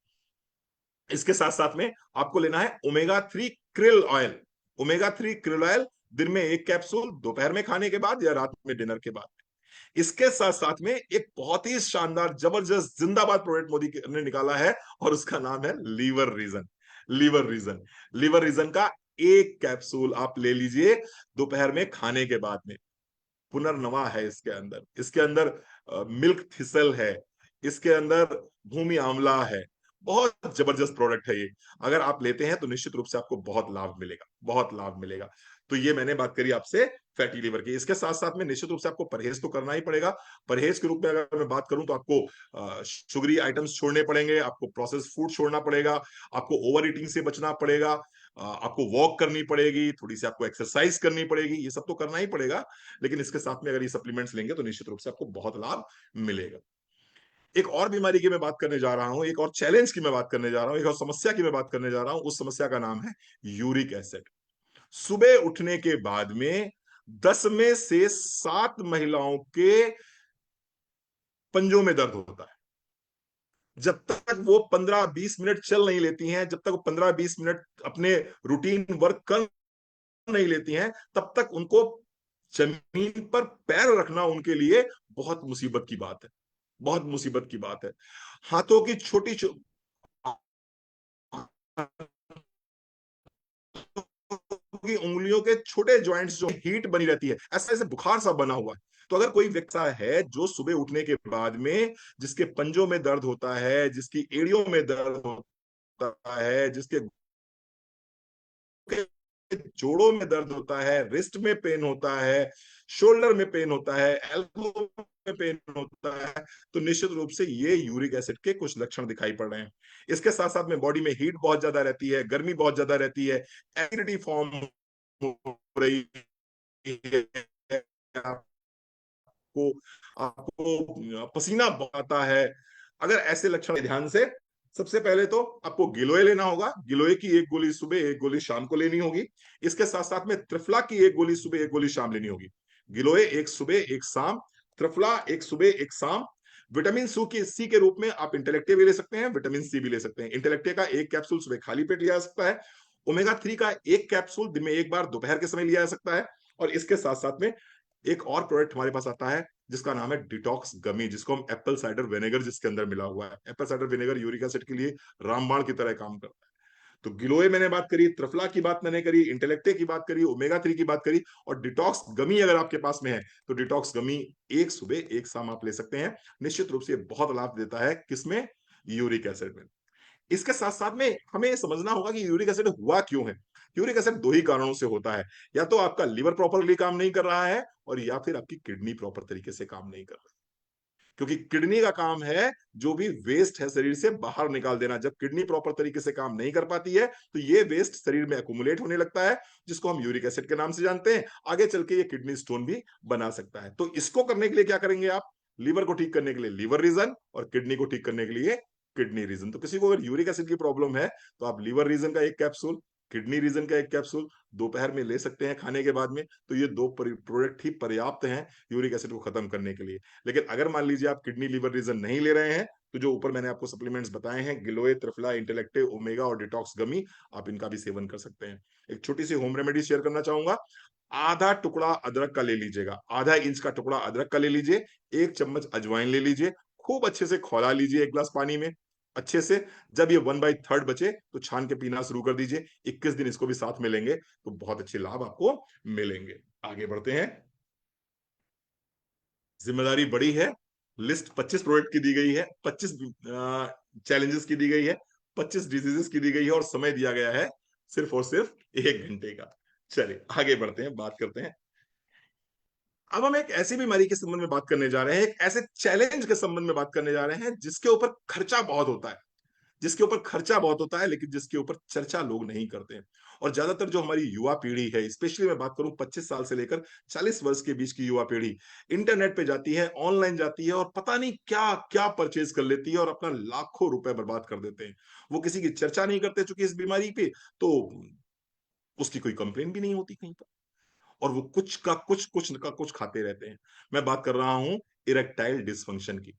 इसके साथ साथ में आपको लेना है omega 3 krill oil. Omega 3 krill oil दिन में 1 कैप्सूल, दोपहर में खाने के बाद या रात में डिनर के बाद। इसके साथ साथ में एक बहुत ही शानदार जबरदस्त जिंदाबाद प्रोडक्ट मोदी ने निकाला है, और उसका नाम है liver region. Liver region. Liver region का 1 कैप्सूल आप ले लीजिए दोपहर में खाने के बाद में। पुनर्नवा है इसके अंदर, इसके अंदर मिल्क थिसल है, इसके अंदर भूमि आंवला है। बहुत जबरदस्त प्रोडक्ट है ये। अगर आप लेते हैं तो निश्चित रूप से आपको बहुत लाभ मिलेगा, बहुत लाभ मिलेगा। तो ये मैंने बात करी आपसे फैटी लीवर की। इसके साथ साथ में निश्चित रूप से आपको परहेज तो करना ही पड़ेगा। परहेज के रूप में अगर मैं बात करूं, तो आपको शुगरी आइटम्स छोड़ने पड़ेंगे, आपको प्रोसेस फूड छोड़ना पड़ेगा, आपको ओवर ईटिंग से बचना पड़ेगा, आपको वॉक करनी पड़ेगी, थोड़ी सी आपको एक्सरसाइज करनी पड़ेगी, ये सब तो करना ही पड़ेगा। लेकिन इसके साथ में अगर ये सप्लीमेंट्स लेंगे तो निश्चित रूप से आपको बहुत लाभ मिलेगा। एक और बीमारी की मैं बात करने जा रहा हूं, एक और चैलेंज की मैं बात करने जा रहा हूं, एक और समस्या की मैं बात करने जा रहा हूं। उस समस्या का नाम है यूरिक एसिड। सुबह उठने के बाद में 10 में से 7 महिलाओं के पंजों में दर्द होता है। जब तक वो 15-20 मिनट चल नहीं लेती हैं, जब तक वो 15-20 मिनट अपने रूटीन वर्क कर नहीं लेती हैं, तब तक उनको जमीन पर पैर रखना उनके लिए बहुत मुसीबत की बात है, बहुत मुसीबत की बात है। हाथों की छोटी की उंगलियों के छोटे जॉइंट्स जो हीट बनी रहती है, ऐसा ऐसे बुखार सा बना हुआ है। तो अगर कोई व्यक्ति है जो सुबह उठने के बाद में जिसके पंजों में दर्द होता है, जिसकी एड़ियों में दर्द होता है, जिसके जोड़ों में दर्द होता है, रिस्ट में पेन होता है, शोल्डर में पेन होता है, एल्बो में पेन होता है, तो निश्चित रूप से ये यूरिक एसिड के कुछ लक्षण दिखाई पड़ रहे हैं। इसके साथ साथ में बॉडी में हीट बहुत ज्यादा रहती है, गर्मी बहुत ज्यादा रहती है, एसिडिटी फॉर्म हो रही है, आपको आपको पसीना आता है। अगर ऐसे लक्षण ध्यान से, सबसे पहले तो आपको गिलोय लेना होगा। गिलोय की 1 गोली सुबह, 1 गोली शाम को लेनी होगी। इसके साथ साथ में त्रिफला की 1 गोली सुबह, 1 गोली शाम लेनी होगी। गिलोय एक सुबह एक शाम, त्रिफला एक सुबह एक शाम। विटामिन सी के रूप में आप इंटेलेक्टिव भी ले सकते हैं, विटामिन सी भी ले सकते हैं। इंटेलेक्टिव का 1 कैप्सूल सुबह खाली पेट लिया जा सकता है, ओमेगा 3 का एक कैप्सूल दिन में एक बार दोपहर के समय लिया जा सकता है। और इसके साथ साथ में एक और प्रोडक्ट हमारे पास आता है जिसका नाम है डिटॉक्स गमी, जिसको हम एप्पल साइडर विनेगर जिसके अंदर मिला हुआ है। Apple cider vinegar uric acid के लिए रामबाण की तरह काम करता है। तो गिलोय मैंने बात करी, त्रिफला की बात मैंने करी, इंटेलेक्टे की बात करी, ओमेगा 3 की बात करी, और डिटॉक्स गमी अगर आपके पास में है तो डिटॉक्स गमी एक सुबह एक शाम आप ले सकते हैं। निश्चित रूप से बहुत लाभ देता है किसमें, यूरिक एसिड में। इसके साथ साथ में हमें ये समझना होगा कि यूरिक एसिड हुआ क्यों है। यूरिक एसिड दो ही कारणों से होता है, या तो आपका लिवर प्रॉपरली काम नहीं कर रहा है, और या फिर आपकी किडनी प्रॉपर तरीके से काम नहीं कर रही। क्योंकि किडनी का काम है जो भी वेस्ट है शरीर से बाहर निकाल देना। जब किडनी प्रॉपर तरीके से काम नहीं कर पाती है तो ये वेस्ट शरीर में अकुमुलेट होने लगता है, जिसको हम यूरिक एसिड के नाम से जानते हैं। आगे चल के ये किडनी स्टोन भी बना सकता है। तो इसको करने के लिए क्या करेंगे आप, लीवर को ठीक करने के लिए लीवर रीजन, और किडनी को ठीक करने के लिए किडनी रीजन। तो किसी को अगर यूरिक एसिड की प्रॉब्लम है तो आप लीवर रीजन का एक कैप्सूल, किडनी रीजन का एक कैप्सूल दोपहर में ले सकते हैं खाने के बाद में। तो ये दो प्रोडक्ट ही पर्याप्त हैं यूरिक एसिड को खत्म करने के लिए। लेकिन अगर मान लीजिए आप किडनी लीवर रीजन नहीं ले रहे हैं तो जो ऊपर मैंने आपको सप्लीमेंट्स बताए हैं, गिलोय, त्रिफला, इंटेलेक्टे, ओमेगा और डिटॉक्स गमी, आप इनका भी सेवन कर सकते हैं। एक छोटी सी होम रेमेडी शेयर करना चाहूंगा। आधा टुकड़ा अदरक का ले लीजिएगा, आधा इंच का टुकड़ा अदरक का ले लीजिए, एक चम्मच अजवाइन ले लीजिए, खूब अच्छे से खौला लीजिए एक गिलास पानी में अच्छे से। जब ये 1/3 बचे तो छान के पीना शुरू कर दीजिए। 21 दिन इसको भी साथ में लेंगे तो बहुत अच्छे लाभ आपको मिलेंगे। आगे बढ़ते हैं। जिम्मेदारी बड़ी है। लिस्ट 25 प्रोडक्ट की दी गई है, 25 चैलेंजेस की दी गई है, 25 डिजीजेस की दी गई है, और समय दिया गया है सिर्फ और सिर्फ 1 घंटे का। चलिए आगे बढ़ते हैं, बात करते हैं। अब हम एक ऐसी बीमारी के संबंध में बात करने जा रहे हैं, एक ऐसे चैलेंज के संबंध में बात करने जा रहे हैं जिसके ऊपर खर्चा बहुत होता है, जिसके ऊपर खर्चा बहुत होता है, लेकिन जिसके ऊपर चर्चा लोग नहीं करते हैं। और ज्यादातर जो हमारी युवा पीढ़ी है, स्पेशली मैं बात करूं 25 साल से लेकर 40 वर्ष के बीच की युवा पीढ़ी, इंटरनेट पे जाती है, ऑनलाइन जाती है, और पता नहीं क्या क्या परचेज कर लेती है और अपना लाखों रुपए बर्बाद कर देते हैं। वो किसी की चर्चा नहीं करते चूंकि इस बीमारी पे, तो उसकी कोई कंप्लेन भी नहीं होती कहीं पर, और वो कुछ का कुछ कुछ का कुछ खाते रहते हैं। मैं बात कर रहा हूं इरेक्टाइल डिसफंक्शन की।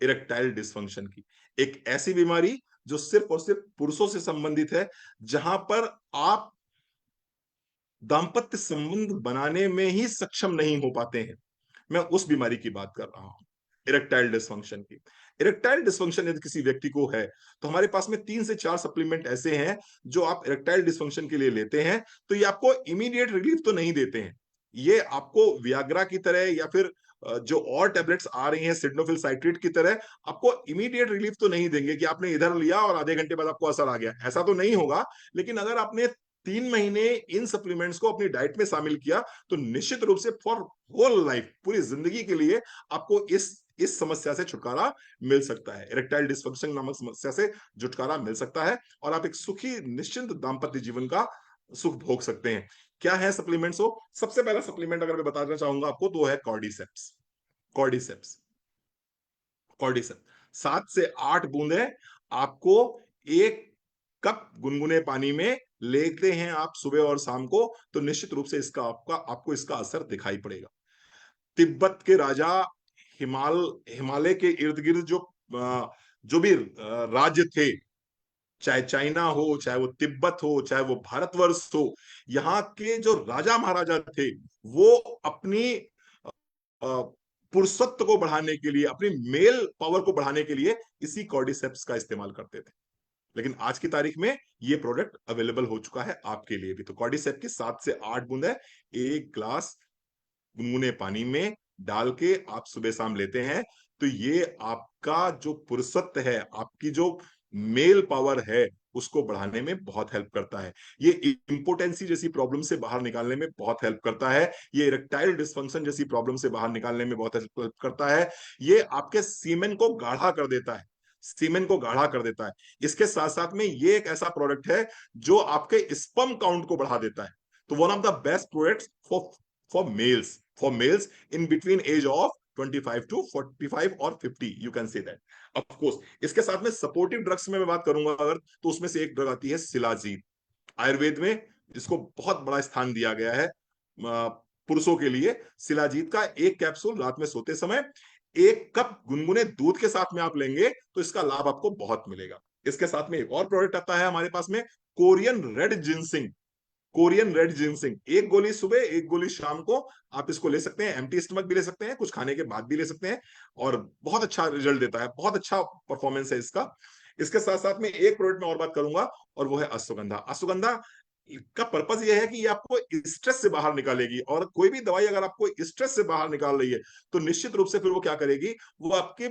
इरेक्टाइल डिसफंक्शन की एक ऐसी बीमारी जो सिर्फ और सिर्फ पुरुषों से संबंधित है, जहां पर आप दाम्पत्य संबंध बनाने में ही सक्षम नहीं हो पाते हैं। मैं उस बीमारी की बात कर रहा हूं, इरेक्टाइल डिसफंक्शन की। इरेक्टाइल डिसफंक्शन यदि किसी व्यक्ति को है तो हमारे पास में 3 से 4 सप्लीमेंट ऐसे हैं जो आप इरेक्टाइल डिसफंक्शन के लिए लेते हैं तो ये आपको इमीडिएट रिलीफ तो नहीं देते हैं। ये आपको वियाग्रा की तरह या फिर जो और टेबलेट्स आ रही हैं सिडनोफिल साइट्रेट की तरह आपको इमीडिएट रिलीफ तो नहीं देंगे कि आपने इधर लिया और आधे घंटे बाद आपको असर आ गया, ऐसा तो नहीं होगा। लेकिन अगर आपने 3 महीने इन सप्लीमेंट्स को अपनी डाइट में शामिल किया तो निश्चित रूप से फॉर होल लाइफ, पूरी जिंदगी के लिए आपको इस समस्या से छुटकारा मिल सकता है। इरेक्टाइल डिसफंक्शन नामक समस्या से छुटकारा मिल सकता है और आप एक सुखी निश्चिंत दाम्पत्य जीवन का सुख भोग सकते हैं। क्या है सप्लीमेंट्स? हो सबसे पहला सप्लीमेंट अगर मैं बताना चाहूंगा आपको तो है कॉर्डिसेप्स। कॉर्डिसेप्स, कॉर्डिसेप्स 7 से 8 बूंदे आपको 1 कप गुनगुने पानी में लेते हैं आप सुबह और शाम को, तो निश्चित रूप से इसका आपको इसका असर दिखाई पड़ेगा। तिब्बत के राजा हिमालय के इर्द गिर्द जो भी राज्य थे, चाहे चाइना हो, चाहे वो तिब्बत हो, चाहे वो भारतवर्ष हो, यहाँ के जो राजा महाराजा थे वो अपनी पुरुषत्व को बढ़ाने के लिए, अपनी मेल पावर को बढ़ाने के लिए इसी कॉर्डिसेप्स का इस्तेमाल करते थे। लेकिन आज की तारीख में ये प्रोडक्ट अवेलेबल हो चुका है आपके लिए भी। तो कॉर्डिसेप की 7 से 8 बूंदे 1 गिलास गुनगुने पानी में डाल के आप सुबह शाम लेते हैं तो ये आपका जो पुरुषत्व है, आपकी जो मेल पावर है, उसको बढ़ाने में बहुत हेल्प करता है। ये इंपोटेंसी जैसी प्रॉब्लम से बाहर निकालने में बहुत हेल्प करता है। ये इरेक्टाइल डिसफंक्शन जैसी प्रॉब्लम से बाहर निकालने में बहुत हेल्प करता है। ये आपके सीमेन को गाढ़ा कर देता है, सीमेन को गाढ़ा कर देता है। इसके साथ साथ में ये एक ऐसा प्रोडक्ट है जो आपके स्पर्म काउंट को बढ़ा देता है। तो one of the best products for mails in between age of 25 to 45 और 50, you can say that of course। इसके साथ में सपोर्टिव ड्रग्स में मैं बात करूंगा अगर, तो उसमें से एक ड्रग आती है शिलाजीत। आयुर्वेद में इसको बहुत बड़ा स्थान दिया गया है पुरुषों के लिए। शिलाजीत का 1 कैप्सूल रात में सोते समय 1 कप गुनगुने दूध के साथ में आप लेंगे तो इसका लाभ आपको बहुत मिलेगा। इसके साथ में एक और प्रोडक्ट आता है हमारे पास में, Korean red ginseng. Korean red ginseng, एक गोली सुबह एक गोली शाम को आप इसको ले सकते हैं, एम्प्टी स्टमक भी ले सकते हैं, कुछ खाने के बाद भी ले सकते हैं, और बहुत अच्छा रिजल्ट देता है, बहुत अच्छा परफॉर्मेंस है इसका। इसके साथ साथ में एक प्रोडक्ट में और बात करूंगा, और वो है अश्वगंधा। अश्वगंधा का पर्पस ये है कि ये आपको स्ट्रेस से बाहर निकालेगी, और कोई भी दवाई अगर आपको स्ट्रेस से बाहर निकाल रही है तो निश्चित रूप से फिर वो क्या करेगी, वो आपके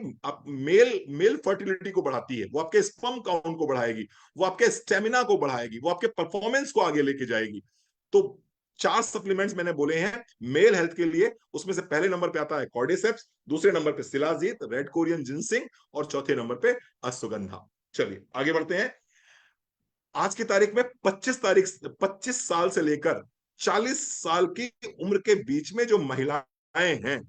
मेल मेल फर्टिलिटी को बढ़ाती है, वो आपके स्पर्म काउंट को बढ़ाएगी, वो आपके स्टेमिना को बढ़ाएगी, वो आपके परफॉर्मेंस को आगे लेके जाएगी। तो 4 सप्लीमेंट्स मैंने बोले हैं मेल हेल्थ के लिए, उसमें से पहले नंबर पे आता है कॉर्डिसेप्स, दूसरे नंबर पे शिलाजीत, रेड कोरियन जिनसिंग, और चौथे नंबर पे अश्वगंधा। चलिए आगे बढ़ते हैं। आज की तारीख में 25 साल से लेकर 40 साल की उम्र के बीच में जो महिलाएं हैं,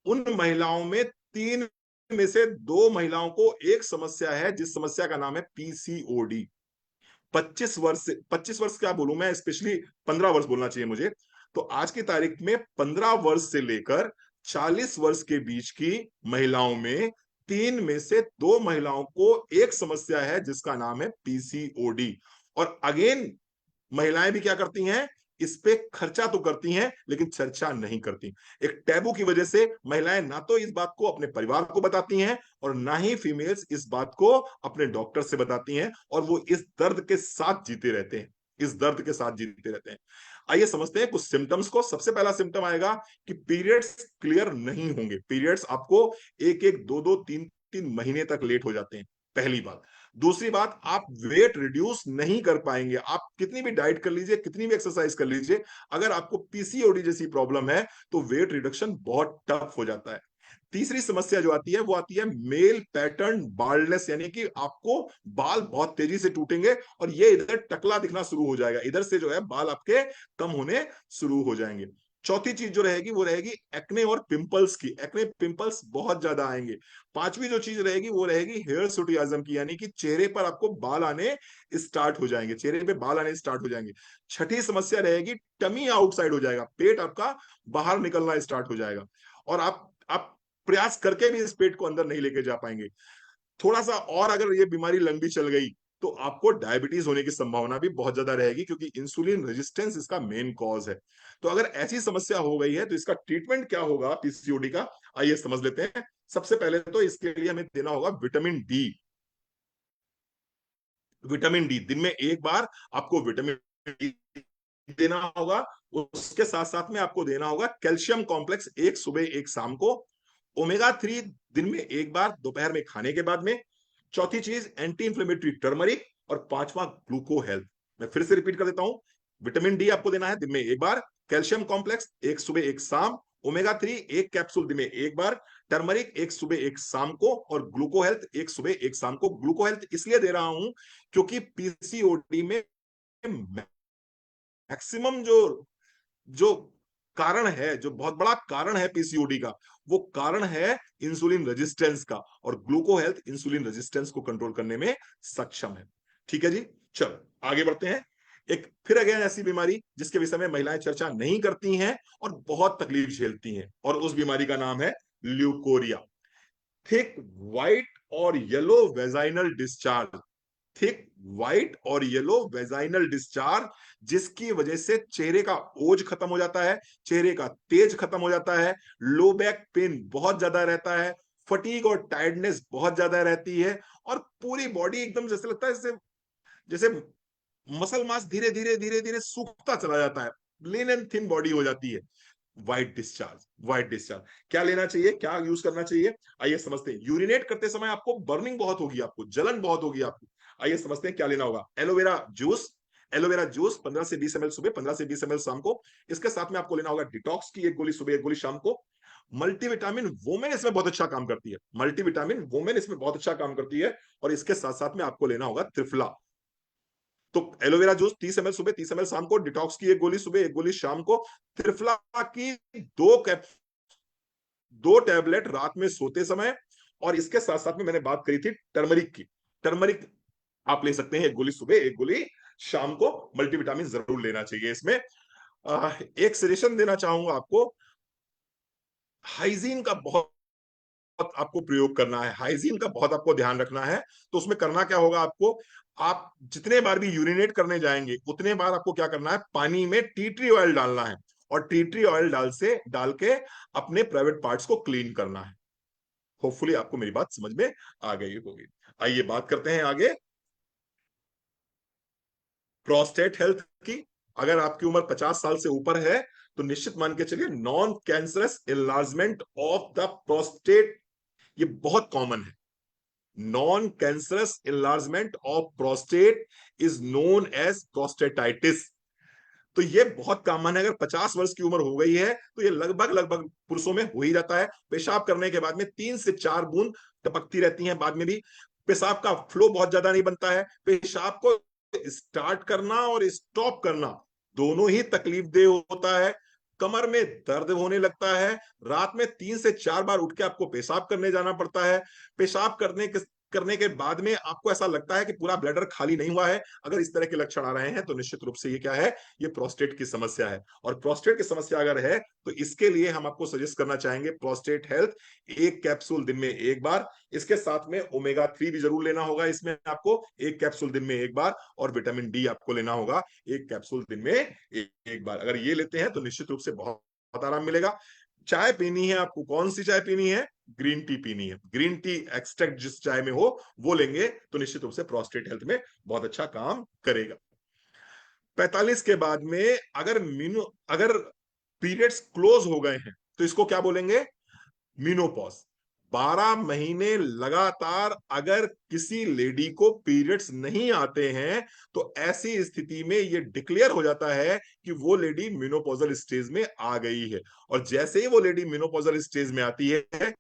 उन महिलाओं में 3 में से 2 महिलाओं को एक समस्या है, जिस समस्या का नाम है पीसीओडी। 25 वर्ष क्या बोलूं मैं, स्पेशली 15 वर्ष बोलना चाहिए मुझे। तो आज की तारीख में 15 वर्ष से लेकर 40 वर्ष के बीच की महिलाओं में 3 में से 2 महिलाओं को एक समस्या है, जिसका नाम है पीसीओडी। और अगेन महिलाएं भी क्या करती हैं, इस पे खर्चा तो करती हैं लेकिन चर्चा नहीं करती। एक टैबू की वजह से महिलाएं ना तो इस बात को अपने परिवार को बताती हैं, और ना ही फीमेल्स इस बात को अपने डॉक्टर से बताती हैं, और वो इस दर्द के साथ जीते रहते हैं, इस दर्द के साथ जीते रहते हैं। आइए समझते हैं कुछ सिम्टम्स को। सबसे पहला सिम्टम आएगा कि पीरियड्स क्लियर नहीं होंगे। पीरियड्स आपको एक एक दो दो तीन तीन महीने तक लेट हो जाते हैं, पहली बात। दूसरी बात, आप वेट रिड्यूस नहीं कर पाएंगे, आप कितनी भी डाइट कर लीजिए, कितनी भी एक्सरसाइज कर लीजिए, अगर आपको पीसीओडी जैसी प्रॉब्लम है तो वेट रिडक्शन बहुत टफ हो जाता है। तीसरी समस्या जो आती है वो आती है मेल पैटर्न बाल्डनेस, यानी कि आपको बाल बहुत तेजी से टूटेंगे, और ये इधर टकला दिखना शुरू हो जाएगा, इधर से जो है बाल आपके कम होने शुरू हो जाएंगे। चौथी चीज जो रहेगी वो रहेगी एक्ने और पिंपल्स की, एक्ने पिंपल्स बहुत ज्यादा आएंगे। पांचवी जो चीज रहेगी वो रहेगी हेयर सुटियाज्म की, यानी कि चेहरे पर आपको बाल आने स्टार्ट हो जाएंगे, चेहरे पे बाल आने स्टार्ट हो जाएंगे। छठी समस्या रहेगी टमी आउटसाइड हो जाएगा, पेट आपका बाहर निकलना स्टार्ट हो जाएगा, और आप प्रयास करके भी इस पेट को अंदर नहीं लेके जा पाएंगे। थोड़ा सा और अगर ये बीमारी लंबी चल गई तो आपको डायबिटीज होने की संभावना भी बहुत ज्यादा रहेगी, क्योंकि इंसुलिन रेजिस्टेंस इसका मेन कॉज है। तो अगर ऐसी समस्या हो गई है तो इसका ट्रीटमेंट क्या होगा पीसीओडी का, आइए समझ लेते हैं। सबसे पहले तो इसके लिए हमें देना होगा विटामिन डी। विटामिन डी दिन में एक बार आपको विटामिन डी देना होगा। उसके साथ साथ में आपको देना होगा कैल्शियम कॉम्प्लेक्स, एक सुबह एक शाम को। ओमेगा 3 दिन में एक बार दोपहर में खाने के बाद में। चौथी चीज एंटी इंफ्लेमेटरी टर्मरिक, और पांचवा ग्लूको हेल्थ। मैं फिर से रिपीट कर देता हूं, विटामिन डी आपको देना है दिन में एक बार, कैल्शियम कॉम्प्लेक्स एक सुबह एक शाम, ओमेगा 3 एक कैप्सूल दिन में एक बार, टर्मरिक एक सुबह एक शाम को, और ग्लूको हेल्थ एक सुबह एक शाम को। ग्लूको हेल्थ इसलिए दे रहा हूं क्योंकि पीसीओडी में मैक्सिमम जो जो कारण है, जो बहुत बड़ा कारण है पीसीओडी का, वो कारण है इंसुलिन रेजिस्टेंस का, और ग्लूको हेल्थ इंसुलिन रेजिस्टेंस को कंट्रोल करने में सक्षम है। ठीक है जी, चलो आगे बढ़ते हैं। एक फिर अगेन ऐसी बीमारी जिसके विषय में महिलाएं चर्चा नहीं करती हैं और बहुत तकलीफ झेलती हैं, और उस बीमारी का नाम है ल्यूकोरिया। थिक व्हाइट और yellow vaginal discharge, thick white और येलो वेजाइनल डिस्चार्ज, जिसकी वजह से चेहरे का ओज खत्म हो जाता है, चेहरे का तेज खत्म हो जाता है, लो बैक पेन बहुत ज्यादा रहता है, फटीग और टायर्डनेस बहुत ज्यादा रहती है, और पूरी बॉडी एकदम जैसे लगता है जैसे जैसे मसल मास धीरे धीरे धीरे धीरे सूखता चला जाता है, लीन एंड थिन बॉडी हो जाती है। व्हाइट डिस्चार्ज, व्हाइट डिस्चार्ज क्या लेना चाहिए, क्या यूज करना चाहिए, आइए समझते हैं। यूरिनेट करते समय आपको बर्निंग बहुत होगी, आपको जलन बहुत होगी आपको, आइए समझते हैं क्या लेना होगा। एलोवेरा जूस, एलोवेरा जूस 15 से 20 ml सुबह, 15 से 20 ml शाम को। इसके साथ में आपको लेना होगा डिटॉक्स की एक गोली सुबह एक गोली शाम को। मल्टीविटामिन वोमेन इसमें बहुत अच्छा काम करती है, मल्टीविटामिन वोमेन इसमें बहुत अच्छा काम करती है, और इसके साथ साथ में आपको लेना होगा त्रिफला। तो एलोवेरा जूस 30 ml सुबह 30 ml शाम को, डिटॉक्स की एक गोली सुबह एक गोली शाम को, त्रिफला की दो कैप 2 टैबलेट रात में सोते समय, और इसके साथ साथ में मैंने बात करी थी टर्मरिक की, टर्मरिक आप ले सकते हैं एक गोली सुबह एक गोली शाम को। मल्टीविटामिन जरूर लेना चाहिए इसमें। एक सजेशन देना चाहूंगा आपको, हाइजीन का बहुत आपको प्रयोग करना है, हाइजीन का बहुत आपको ध्यान रखना है। तो उसमें करना क्या होगा आपको, आप जितने बार भी यूरिनेट करने जाएंगे उतने बार आपको क्या करना है, पानी में टी ट्री ऑयल डालना है, और टी ट्री ऑयल डाल के अपने प्राइवेट पार्ट्स को क्लीन करना है। होपफुली आपको मेरी बात समझ में आ गई होगी। आइए बात करते हैं आगे प्रोस्टेट हेल्थ की। अगर आपकी उम्र 50 साल से ऊपर है तो निश्चित मान के चलिए non cancerous enlargement of the prostate, ये बहुत कॉमन है। Non cancerous enlargement of prostate is known as prostatitis. तो ये बहुत कॉमन है। अगर 50 वर्ष की उम्र हो गई है तो ये लगभग लगभग पुरुषों में हो ही जाता है। पेशाब करने के बाद में 3 से 4 बूंद टपकती रहती हैं, बाद में भी पेशाब का फ्लो बहुत ज्यादा नहीं बनता है। पेशाब को स्टार्ट करना और स्टॉप करना दोनों ही तकलीफ दे होता है। कमर में दर्द होने लगता है। रात में 3 से 4 बार उठ के आपको पेशाब करने जाना पड़ता है। पेशाब करने के बाद में आपको ऐसा लगता है कि पूरा ब्लैडर खाली नहीं हुआ है। अगर इस तरह के लक्षण आ रहे हैं तो निश्चित रूप से ये क्या है, ये प्रोस्टेट की समस्या है। और प्रोस्टेट की समस्या अगर है तो इसके लिए हम आपको सजेस्ट करना चाहेंगे प्रोस्टेट हेल्थ, 1 कैप्सूल दिन में 1 बार। इसके साथ में ओमेगा 3 भी जरूर लेना होगा। इसमें आपको 1 कैप्सूल दिन में 1 बार, और विटामिन डी आपको लेना होगा 1 कैप्सूल दिन में 1 बार। अगर ये लेते हैं तो निश्चित रूप से बहुत बहुत आराम मिलेगा। चाय पीनी है आपको, कौन सी चाय पीनी है, ग्रीन टी पीनी है। ग्रीन टी एक्सट्रैक्ट जिस चाय में हो वो लेंगे तो निश्चित रूप से प्रोस्टेट हेल्थ में बहुत अच्छा काम करेगा। 45 के बाद में अगर पीरियड्स क्लोज हो गए हैं तो इसको क्या बोलेंगे, मीनोपॉज। 12 महीने लगातार अगर किसी लेडी को पीरियड्स नहीं आते हैं तो ऐसी स्थिति में ये डिक्लेयर हो जाता है कि वो लेडी मेनोपॉजल स्टेज में आ गई है। और जैसे ही वो लेडी मेनोपॉजल स्टेज में आती है,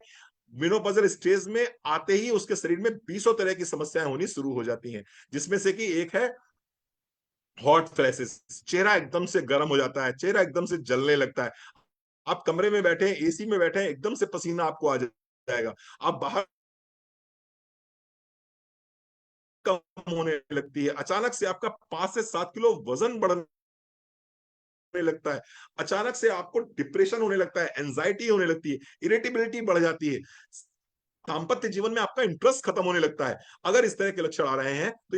मेनोपॉजल स्टेज में आते ही उसके शरीर में 20 तरह की समस्याएं होनी शुरू हो जाती हैं, जिसमें से कि एक है हॉट फ्लैशेस। चेहरा एकदम से गर्म हो जाता है, चेहरा एकदम से जलने लगता है। आप कमरे में बैठे हैं, एसी में बैठे हैं, एकदम से पसीना आपको आ जाएगा। आप बाहर कम होने लगती है। अचानक से आपका 5 से 7 किलो वजन बढ़ने लगता है। अचानक से आपको डिप्रेशन होने लगता है, एंजाइटी होने लगती है, इरिटेबिलिटी बढ़ जाती है, दाम्पत्य जीवन में आपका इंटरेस्ट खत्म होने लगता है। अगर इस तरह के लक्षण आ रहे हैं तो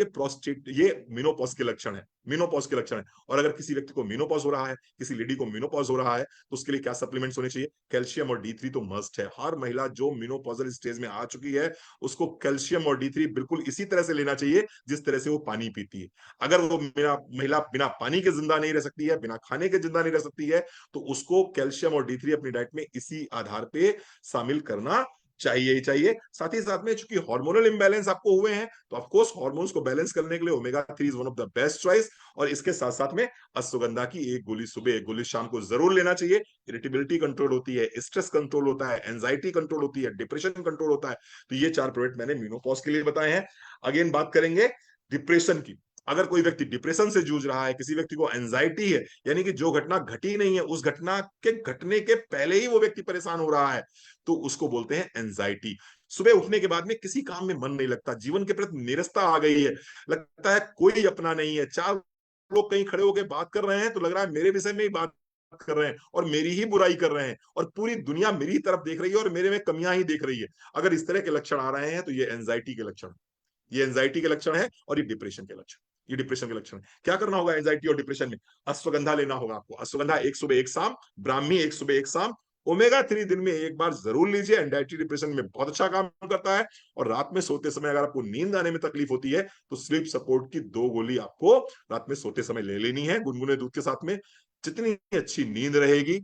ये मेनोपॉज के लक्षण है, मेनोपॉज के लक्षण है। और अगर किसी व्यक्ति को मेनोपॉज हो रहा है, किसी लेडी को मेनोपॉज हो रहा है, तो उसके लिए क्या सप्लीमेंट्स होने चाहिए, कैल्शियम और D3 तो मस्ट है। हर महिला जो मेनोपॉजल स्टेज में आ चुकी है उसको कैल्शियम और D3 बिल्कुल इसी तरह से लेना चाहिए जिस तरह से वो पानी पीती है। अगर वो महिला बिना पानी के जिंदा नहीं रह सकती है, बिना खाने के जिंदा नहीं रह सकती है, तो उसको कैल्शियम और D3 अपनी डाइट में इसी आधार पे शामिल करना चाहिए ही चाहिए। साथ ही साथ में चूंकि हार्मोनल इंबैलेंस आपको हुए हैं तो ऑफ कोर्स हार्मोन्स को बैलेंस करने के लिए omega 3 is one of the best choice. और इसके साथ साथ में अश्वगंधा की 1 गोली सुबह 1 गोली शाम को जरूर लेना चाहिए। इरिटेबिलिटी कंट्रोल होती है, स्ट्रेस कंट्रोल होता है, एंजाइटी कंट्रोल होती है, डिप्रेशन कंट्रोल होता है। तो ये 4 प्रोडक्ट मैंने मीनोपॉज के लिए बताए हैं। अगेन बात करेंगे डिप्रेशन की। अगर कोई व्यक्ति डिप्रेशन से जूझ रहा है, किसी व्यक्ति को एंजाइटी है, यानी कि जो घटना घटी नहीं है उस घटना के घटने के पहले ही वो व्यक्ति परेशान हो रहा है, तो उसको बोलते हैं एंजाइटी। सुबह उठने के बाद में किसी काम में मन नहीं लगता, जीवन के प्रति निरस्ता आ गई है, लगता है कोई अपना नहीं है। 4 लोग कहीं खड़े होकर बात कर रहे हैं तो लग रहा है मेरे विषय में ही बात कर रहे हैं और मेरी ही बुराई कर रहे हैं, और पूरी दुनिया मेरी ही तरफ देख रही है और मेरे में कमियां ही देख रही है। अगर इस तरह के लक्षण आ रहे हैं तो ये एंजाइटी के लक्षण, ये एंजाइटी के लक्षण है, और ये डिप्रेशन के लक्षण, ये डिप्रेशन के लक्षण है। क्या करना होगा एंजाइटी और डिप्रेशन में, अश्वगंधा लेना होगा आपको। अश्वगंधा 1 सुबह 1 शाम, ब्राह्मी 1 सुबह 1 शाम, ओमेगा 3 दिन में 1 बार जरूर लीजिए। एंजाइटी डिप्रेशन में बहुत अच्छा काम करता है। और रात में सोते समय अगर आपको नींद आने में तकलीफ होती है तो स्लीप सपोर्ट की 2 गोली आपको रात में सोते समय ले लेनी है गुनगुने दूध के साथ में। जितनी अच्छी नींद रहेगी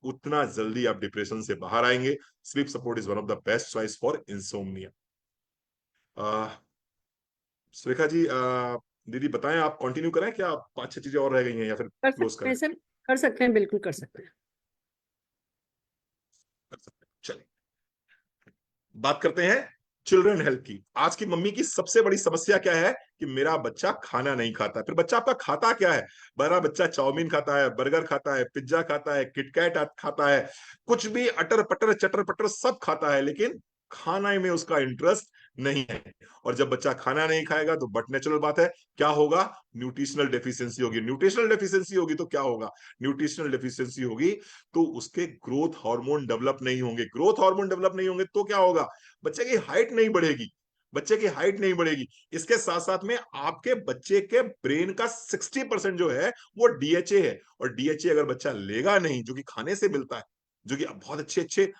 उतना जल्दी आप डिप्रेशन से बाहर आएंगे। Sleep support is one of the best choice for insomnia. Surekha ji, दीदी बताएं, आप कंटिन्यू करें क्या, 5-6 चीजें और रह गई हैं या फिर कर क्लोज सकते करें। हैं सर, कर सकते हैं, बिल्कुल कर सकते हैं। कर सकते हैं, चलिए बात करते हैं चिल्ड्रन हेल्थ की। आज की मम्मी की सबसे बड़ी समस्या क्या है कि मेरा बच्चा खाना नहीं खाता। फिर बच्चा आपका खाता क्या है, बड़ा बच्चा चाउमीन खाता है, बर्गर खाता है, पिज्जा खाता है, किटकैट खाता है, कुछ भी अटर पटर चटर पटर सब खाता है, लेकिन खाना में उसका इंटरेस्ट नहीं है। और जब बच्चा खाना नहीं खाएगा तो बट नेचुरल बात है क्या होगा, न्यूट्रिशनल डेफिशिएंसी होगी। न्यूट्रिशनल डेफिशिएंसी होगी तो क्या होगा, न्यूट्रिशनल डेफिशिएंसी होगी तो उसके ग्रोथ हार्मोन डेवलप नहीं होंगे। ग्रोथ हार्मोन डेवलप नहीं होंगे तो क्या होगा, बच्चे की हाइट नहीं बढ़ेगी, बच्चे की हाइट नहीं बढ़ेगी। इसके साथ साथ में आपके बच्चे के ब्रेन का 60% जो है वो डीएचए है। और डीएचए अगर बच्चा लेगा नहीं, जो कि खाने से मिलता है, जो कि बहुत अच्छे अच्छे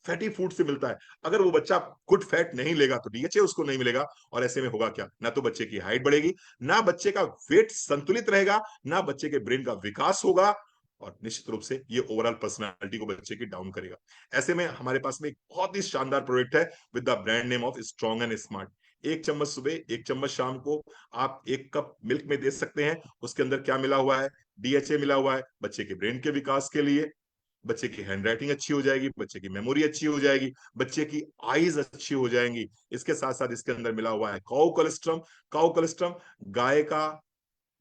फैटी फूड से मिलता है, अगर वो बच्चा गुड फैट नहीं लेगा तो डीएचए उसको नहीं मिलेगा। और ऐसे में होगा क्या, ना तो बच्चे की हाइट बढ़ेगी, ना बच्चे का वेट संतुलित रहेगा, ना बच्चे के ब्रेन का विकास होगा, और निश्चित रूप से ये ओवरऑल पर्सनालिटी को बच्चे की डाउन करेगा। ऐसे में हमारे पास में एक बहुत ही शानदार प्रोडक्ट है with the brand name of strong and smart. 1 चम्मच सुबह, 1 चम्मच शाम को आप 1 कप मिल्क में दे सकते हैं। उसके अंदर क्या मिला हुआ है, डीएचए मिला हुआ है बच्चे के ब्रेन के विकास के लिए। बच्चे की हैंडराइटिंग अच्छी हो जाएगी, बच्चे की मेमोरी अच्छी हो जाएगी, बच्चे की आईज अच्छी हो जाएंगी। इसके साथ साथ इसके अंदर मिला हुआ है काउ कोलेस्ट्रम। काउ कोलेस्ट्रम गाय का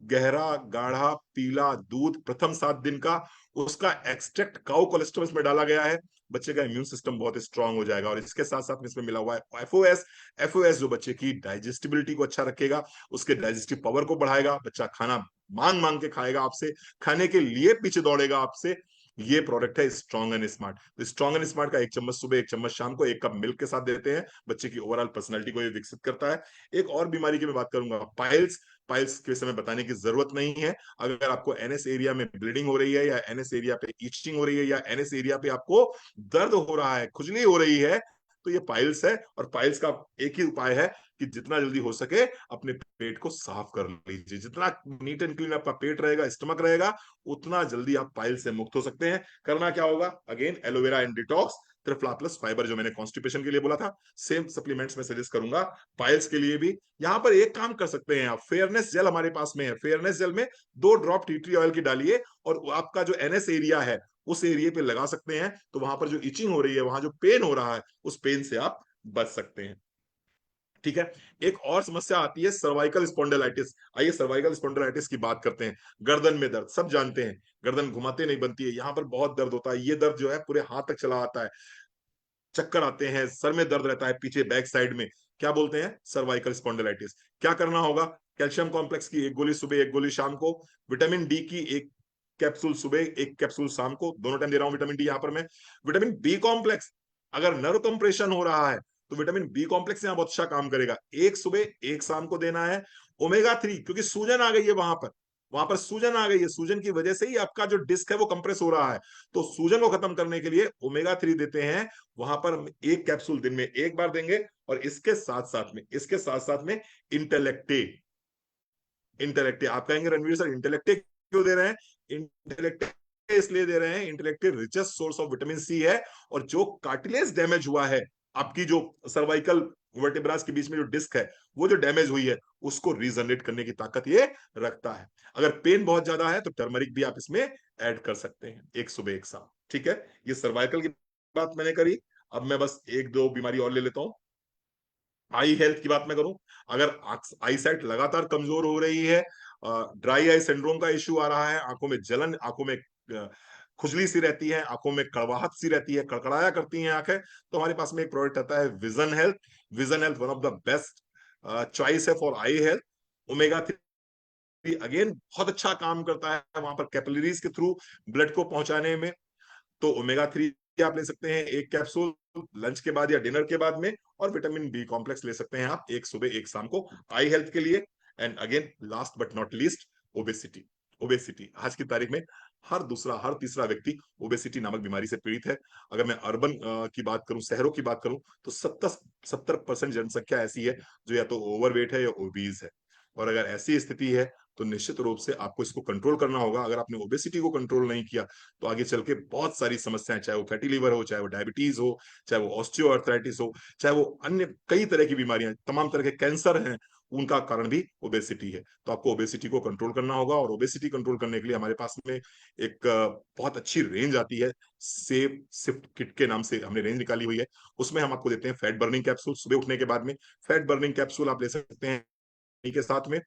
गहरा गाढ़ा पीला दूध प्रथम 7 दिन का, उसका एक्सट्रैक्ट काउ कोलेस्ट्रॉल इसमें डाला गया है। बच्चे का इम्यून सिस्टम बहुत स्ट्रांग हो जाएगा। और इसके साथ साथ में इसमें मिला हुआ है एफओएस। एफओएस जो बच्चे की डाइजेस्टिबिलिटी को अच्छा रखेगा, उसके डाइजेस्टिव पावर को बढ़ाएगा। बच्चा खाना मांग मांग के खाएगा आपसे, खाने के लिए पीछे दौड़ेगा आपसे। ये प्रोडक्ट है स्ट्रॉन्ग एंड स्मार्ट। तो स्ट्रॉन्ग एंड स्मार्ट का 1 चम्मच सुबह, 1 चम्मच शाम को, 1 कप मिल्क के साथ देते हैं। बच्चे की ओवरऑल पर्सनैलिटी को ये विकसित करता है। एक और बीमारी की मैं बात करूंगा, पाइल्स। पाइल्स के समय बताने की जरूरत नहीं है। अगर आपको एनएस एरिया में ब्लीडिंग हो रही है, या एनएस एरिया पे इचिंग हो रही है, या एनएस एरिया पे आपको दर्द हो रहा है, खुजली हो रही है, तो ये पाइल्स है। और पाइल्स का एक ही उपाय है कि जितना जल्दी हो सके अपने पेट को साफ कर लीजिए। जितना नीट एंड क्लीन आपका पेट रहेगा, स्टमक रहेगा, उतना जल्दी आप पाइल्स से मुक्त हो सकते हैं। करना क्या होगा, again aloe vera and detox, triphala plus fibre जो मैंने कॉन्स्टिपेशन के लिए बोला था, सेम सप्लीमेंट्स में सजेस्ट करूंगा पाइल्स के लिए भी। यहां पर एक काम कर सकते हैं आप, फेयरनेस जेल हमारे पास में है। फेयरनेस जेल में 2 ड्रॉप टी ट्री ऑयल की डालिए, और आपका जो एनएस एरिया है उस एरिया पे लगा सकते हैं। तो वहां पर जो इचिंग हो रही है, वहां जो पेन हो रहा है, उस पेन से आप बच सकते हैं। ठीक है। एक और समस्या आती है सर्वाइकल स्पॉन्डिलाइटिस। आइए सर्वाइकल स्पॉन्डिलाइटिस की बात करते हैं। गर्दन में दर्द, सब जानते हैं गर्दन घुमाते नहीं बनती है, यहां पर बहुत दर्द होता है। ये दर्द जो है पूरे हाथ तक चला आता है, चक्कर आते हैं, सर में दर्द रहता है पीछे बैक साइड में, क्या बोलते हैं, सर्वाइकल स्पॉन्डिलाइटिस। क्या करना होगा, कैल्शियम कॉम्प्लेक्स की 1 गोली सुबह, 1 गोली शाम को, विटामिन डी की 1 कैप्सूल सुबह, 1 कैप्सूल शाम को, दोनों टाइम दे रहा हूं विटामिन डी यहां पर मैं। विटामिन बी कॉम्प्लेक्स, अगर नर्व कंप्रेशन हो रहा है तो विटामिन बी कॉम्प्लेक्स यहाँ बहुत अच्छा काम करेगा। 1 सुबह 1 शाम को देना है। ओमेगा 3, क्योंकि सूजन आ गई है वहां पर सूजन आ गई है, सूजन की वजह से ही आपका जो डिस्क है वो कंप्रेस हो रहा है। तो सूजन को खत्म करने के लिए ओमेगा 3 देते हैं। वहां पर हम 1 कैप्सूल दिन में 1 बार देंगे। और इसके साथ साथ में इंटेलेक्टे। इंटेलेक्टे आप कहेंगे रणवीर सर इंटेलेक्टे क्यों दे रहे हैं, इंटेलेक्टे इसलिए दे रहे हैं, Intellect richest source of vitamin C है। और जो कार्टिलेज डैमेज हुआ है, आपकी जो सर्वाइकल वर्टेब्रास के बीच में जो डिस्क है वो जो डैमेज हुई है, उसको रीजनरेट करने की ताकत ये रखता है। अगर पेन बहुत ज्यादा है तो टर्मरिक भी आप इसमें ऐड कर सकते हैं, 1 सुबह 1 शाम। ठीक है, ये सर्वाइकल की बात मैंने करी। अब मैं बस 1-2 बीमारी और ले लेता हूं। आई हेल्थ की बात मैं करूं, अगर आई साइट लगातार कमजोर हो रही है, ड्राई आई सिंड्रोम का इश्यू आ रहा है, आंखों में जलन, आंखों में खुजली सी रहती है, आंखों में कड़वाहट सी रहती है, कड़कड़ाया करती हैं आंखें, तो हमारे पास में एक प्रोडक्ट आता है vision health. Vision health one of the best choice है for eye health. Omega 3 again बहुत अच्छा काम करता है वहां पर कैपिलरीज के थ्रू ब्लड को पहुंचाने में। तो ओमेगा 3 आप ले सकते हैं 1 कैप्सूल लंच के बाद या डिनर के बाद में। और विटामिन बी कॉम्प्लेक्स ले सकते हैं आप 1 सुबह 1 शाम को आई हेल्थ के लिए। And again last but not least, obesity. Obesity आज की तारीख में हर दूसरा हर तीसरा व्यक्ति ओबेसिटी नामक बीमारी से पीड़ित है। अगर मैं अर्बन की बात करूं, शहरों की बात करूं, तो 70% जनसंख्या ऐसी है जो या तो ओवरवेट है या ओबीज है। और अगर ऐसी स्थिति है तो निश्चित रूप से आपको इसको कंट्रोल करना होगा। अगर आपने ओबेसिटी को कंट्रोल नहीं किया तो आगे चल के बहुत सारी समस्याएं, चाहे वो फैटी लीवर हो, चाहे वो डायबिटीज हो, चाहे वो ऑस्टियोआर्थराइटिस हो, चाहे वो अन्य कई तरह की बीमारियां, तमाम तरह के कैंसर हैं, उनका कारण भी ओबेसिटी है। तो आपको ओबेसिटी को कंट्रोल करना होगा। और ओबेसिटी कंट्रोल करने के लिए हमारे पास में एक बहुत अच्छी रेंज आती है, सेफ सिफ्ट किट के नाम से हमने रेंज निकाली हुई है। उसमें हम आपको देते हैं फैट बर्निंग कैप्सूल सुबह उठने के बाद में। फैट बर्निंग कैप्सूल आप ले सकते हैं के साथ में,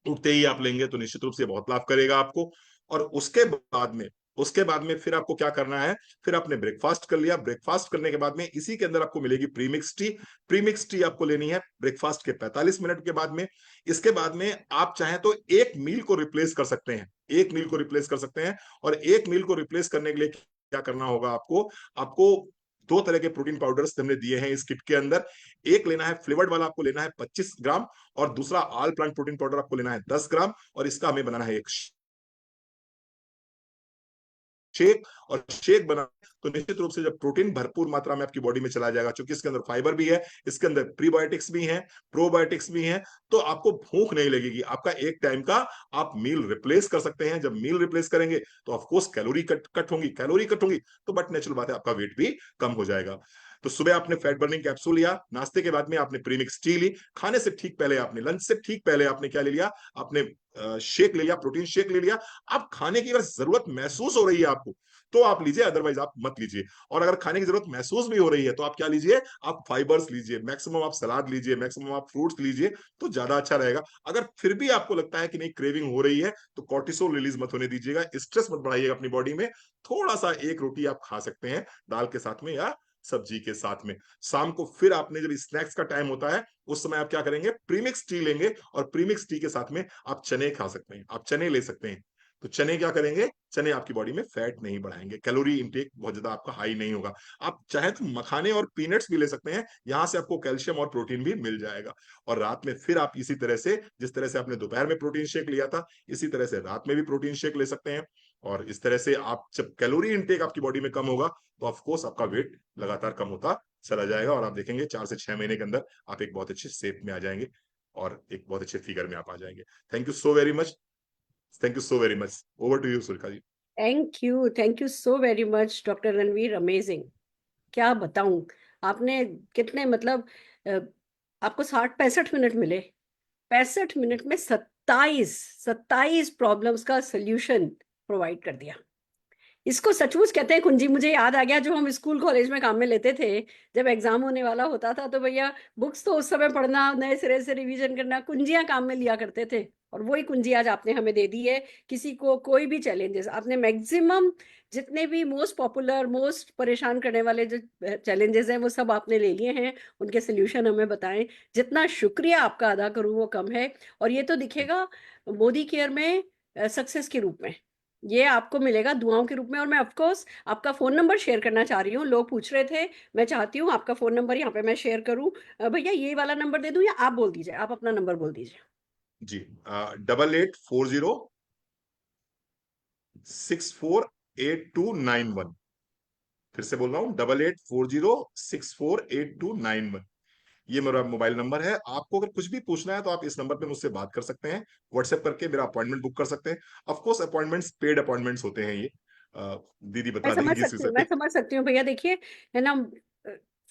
उठते ही आप लेंगे तो निश्चित रूप से बहुत लाभ करेगा आपको। और उसके बाद में उसके बाद में फिर आपको क्या करना है, फिर आपने ब्रेकफास्ट कर लिया, ब्रेकफास्ट करने के बाद में इसी के अंदर आपको मिलेगी प्रीमिक्स टी। प्रीमिक्स टी आपको लेनी है ब्रेकफास्ट के 45 मिनट के बाद में। इसके बाद में आप चाहें तो एक मील को रिप्लेस कर सकते हैं, एक मील को रिप्लेस कर सकते हैं। और एक मील को रिप्लेस करने के लिए क्या करना होगा आपको, आपको दो तरह के प्रोटीन पाउडर्स हमने दिए हैं इस किट के अंदर। एक लेना है फ्लेवर्ड वाला, आपको लेना है 25 ग्राम, और दूसरा ऑल प्लांट प्रोटीन पाउडर आपको लेना है 10 ग्राम, और इसका हमें बनाना है एक शेक। और शेक बना तो निश्चित रूप से जब प्रोटीन भरपूर मात्रा में आपकी बॉडी में चला जाएगा, क्योंकि इसके अंदर फाइबर भी है, इसके अंदर प्रीबायोटिक्स भी हैं, प्रोबायोटिक्स भी हैं, तो आपको भूख नहीं लगेगी। आपका एक टाइम का आप मील रिप्लेस कर सकते हैं। जब मील रिप्लेस करेंगे तो ऑफकोर्स कैलोरी कट होंगी, कैलोरी कट होंगी तो बट नेचुरल बात है आपका वेट भी कम हो जाएगा। तो सुबह आपने फैट बर्निंग कैप्सूल लिया, नाश्ते के बाद में आपने प्रीमिक्स टी ली, खाने से ठीक पहले आपने, लंच से ठीक पहले आपने क्या ले लिया, आपने शेक ले लिया, प्रोटीन शेक ले लिया। अब खाने की अगर जरूरत महसूस हो रही है आपको तो आप लीजिए, अदरवाइज आप मत लीजिए। और अगर खाने की जरूरत महसूस भी हो रही है तो आप क्या लीजिए, आप फाइबर्स लीजिए, मैक्सिमम आप सलाद लीजिए, मैक्सिमम आप फ्रूट्स लीजिए, तो ज्यादा अच्छा रहेगा। अगर फिर भी आपको लगता है कि नहीं क्रेविंग हो रही है तो कॉर्टिसोल रिलीज मत होने दीजिएगा, स्ट्रेस मत बढ़ाइएगा अपनी बॉडी में। थोड़ा सा एक रोटी आप खा सकते हैं दाल के साथ में या सब्जी के साथ में। शाम को फिर आपने जब स्नैक्स का टाइम होता है उस समय आप क्या करेंगे, प्रीमिक्स टी लेंगे, और प्रीमिक्स टी के साथ में आप चने खा सकते हैं, आप चने ले सकते हैं। तो चने क्या करेंगे, चने आपकी बॉडी में फैट नहीं बढ़ाएंगे, कैलोरी इंटेक बहुत ज्यादा आपका हाई नहीं होगा। आप चाहे तो मखाने और पीनट्स भी ले सकते हैं, यहां से आपको कैल्शियम और प्रोटीन भी मिल जाएगा। और रात में फिर आप इसी तरह से, जिस तरह से आपने दोपहर में प्रोटीन शेक लिया था, इसी तरह से रात में भी प्रोटीन शेक ले सकते हैं। और इस तरह से आप जब कैलोरी इंटेक आपकी बॉडी में कम होगा तो ऑफकोर्स आपका वेट लगातार कम होता चला जाएगा, और आप देखेंगे 4 से 6 महीने के अंदर आप एक बहुत अच्छे शेप में आ जाएंगे और एक बहुत अच्छे फिगर में आप आ जाएंगे। Thank you so very much, thank you so very much. Over to you Surekha ji. Thank you so very much doctor Ranveer, amazing. क्या बताऊं, आपने कितने मतलब आपको 60-65 मिनट मिले, 65 मिनट में 27 प्रॉब्लम्स का सोल्यूशन प्रोवाइड कर दिया। इसको सचमुच कहते हैं कुंजी। मुझे याद आ गया जो हम स्कूल कॉलेज में काम में लेते थे, जब एग्जाम होने वाला होता था तो भैया बुक्स तो उस समय पढ़ना, नए सिरे से रिवीजन करना, कुंजियां काम में लिया करते थे। और वही कुंजी आज आपने हमें दे दी है। किसी को कोई भी चैलेंजेस, आपने मैक्सिमम जितने भी मोस्ट पॉपुलर, मोस्ट परेशान करने वाले जो चैलेंजेस हैं वो सब आपने ले लिए हैं, उनके सोल्यूशन हमें बताएं। जितना शुक्रिया आपका अदा करूं वो कम है। और ये तो दिखेगा मोदी केयर में सक्सेस के रूप में, ये आपको मिलेगा दुआओं के रूप में। और मैं ऑफकोर्स आपका फोन नंबर शेयर करना चाह रही हूँ, लोग पूछ रहे थे, मैं चाहती हूँ आपका फोन नंबर यहाँ पे मैं शेयर करूँ। भैया ये वाला नंबर दे दूँ या आप बोल दीजिए, आप अपना नंबर बोल दीजिए। जी, 8840648291। फिर से बोल रहा हूँ, 8840648291। ये मेरा मोबाइल नंबर है। आपको अगर कुछ भी पूछना है तो आप इस नंबर पे मुझसे बात कर सकते हैं, व्हाट्सएप करके मेरा अपॉइंटमेंट बुक कर सकते हैं। Of course appointments paid appointments होते हैं ये, दीदी मैं बता समझ देंगी इस सकती विषय हूँ, पे। मैं समझ सकती हूँ भैया। देखिए है ना,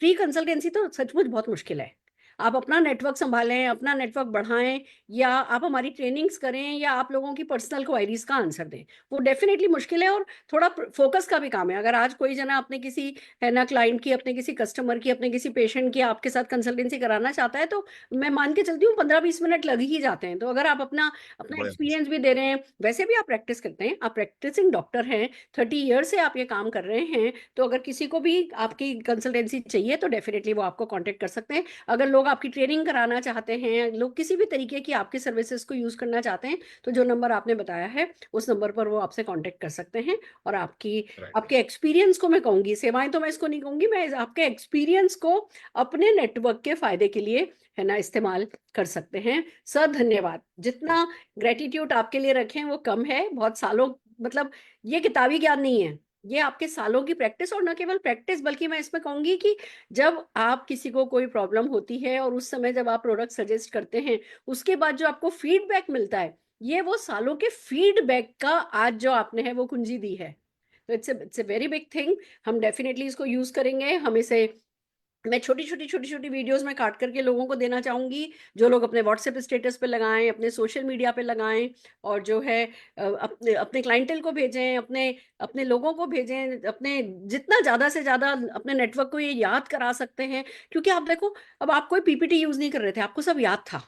फ्री कंसल्टेंसी तो सचमुच बहुत मुश्किल है। आप अपना नेटवर्क संभालें, अपना नेटवर्क बढ़ाएं, या आप हमारी ट्रेनिंग्स करें, या आप लोगों की पर्सनल क्वायरीज का आंसर दें, वो डेफिनेटली मुश्किल है और थोड़ा फोकस का भी काम है। अगर आज कोई जना अपने किसी है ना क्लाइंट की, अपने किसी कस्टमर की, अपने किसी पेशेंट की आपके साथ कंसल्टेंसी कराना चाहता है तो मैं मान के चलती हूँ 15-20 मिनट लग ही जाते हैं। तो अगर आप अपना अपना बड़ा एक्सपीरियंस भी दे रहे हैं, वैसे भी आप प्रैक्टिस करते हैं, आप प्रैक्टिसिंग डॉक्टर हैं, 30 ईयर से आप ये काम कर रहे हैं, तो अगर किसी को भी आपकी कंसल्टेंसी चाहिए तो डेफिनेटली वो आपको कांटेक्ट कर सकते हैं। अगर लोग आपकी ट्रेनिंग कराना चाहते हैं, लोग किसी भी तरीके की आपकी सर्विसेज को यूज करना चाहते हैं, तो जो नंबर आपने बताया है उस नंबर पर वो आपसे कांटेक्ट कर सकते हैं। और राइट। आपके एक्सपीरियंस को मैं कहूंगी, सेवाएं तो मैं इसको नहीं कहूंगी, मैं आपके एक्सपीरियंस को अपने नेटवर्क के फायदे के लिए है ना इस्तेमाल कर सकते हैं। सर धन्यवाद। जितना ग्रेटिट्यूड आपके लिए रखें वो कम है। बहुत सालों, मतलब ये किताबी ज्ञान नहीं है, ये आपके सालों की प्रैक्टिस। और न केवल प्रैक्टिस, बल्कि मैं इसमें कहूंगी कि जब आप किसी को कोई प्रॉब्लम होती है और उस समय जब आप प्रोडक्ट सजेस्ट करते हैं, उसके बाद जो आपको फीडबैक मिलता है, ये वो सालों के फीडबैक का आज जो आपने है वो कुंजी दी है। तो it's a very big thing. हम डेफिनेटली इसको यूज करेंगे। हम इसे, मैं छोटी छोटी वीडियोस में काट करके लोगों को देना चाहूंगी, जो लोग अपने व्हाट्सएप स्टेटस पे लगाएं, अपने सोशल मीडिया पे लगाएं, और जो है अपने अपने क्लाइंटेल को भेजें, अपने अपने लोगों को भेजें, अपने जितना ज्यादा से ज्यादा अपने नेटवर्क को ये याद करा सकते हैं। क्योंकि आप देखो, अब आप कोई पीपीटी यूज नहीं कर रहे थे, आपको सब याद था।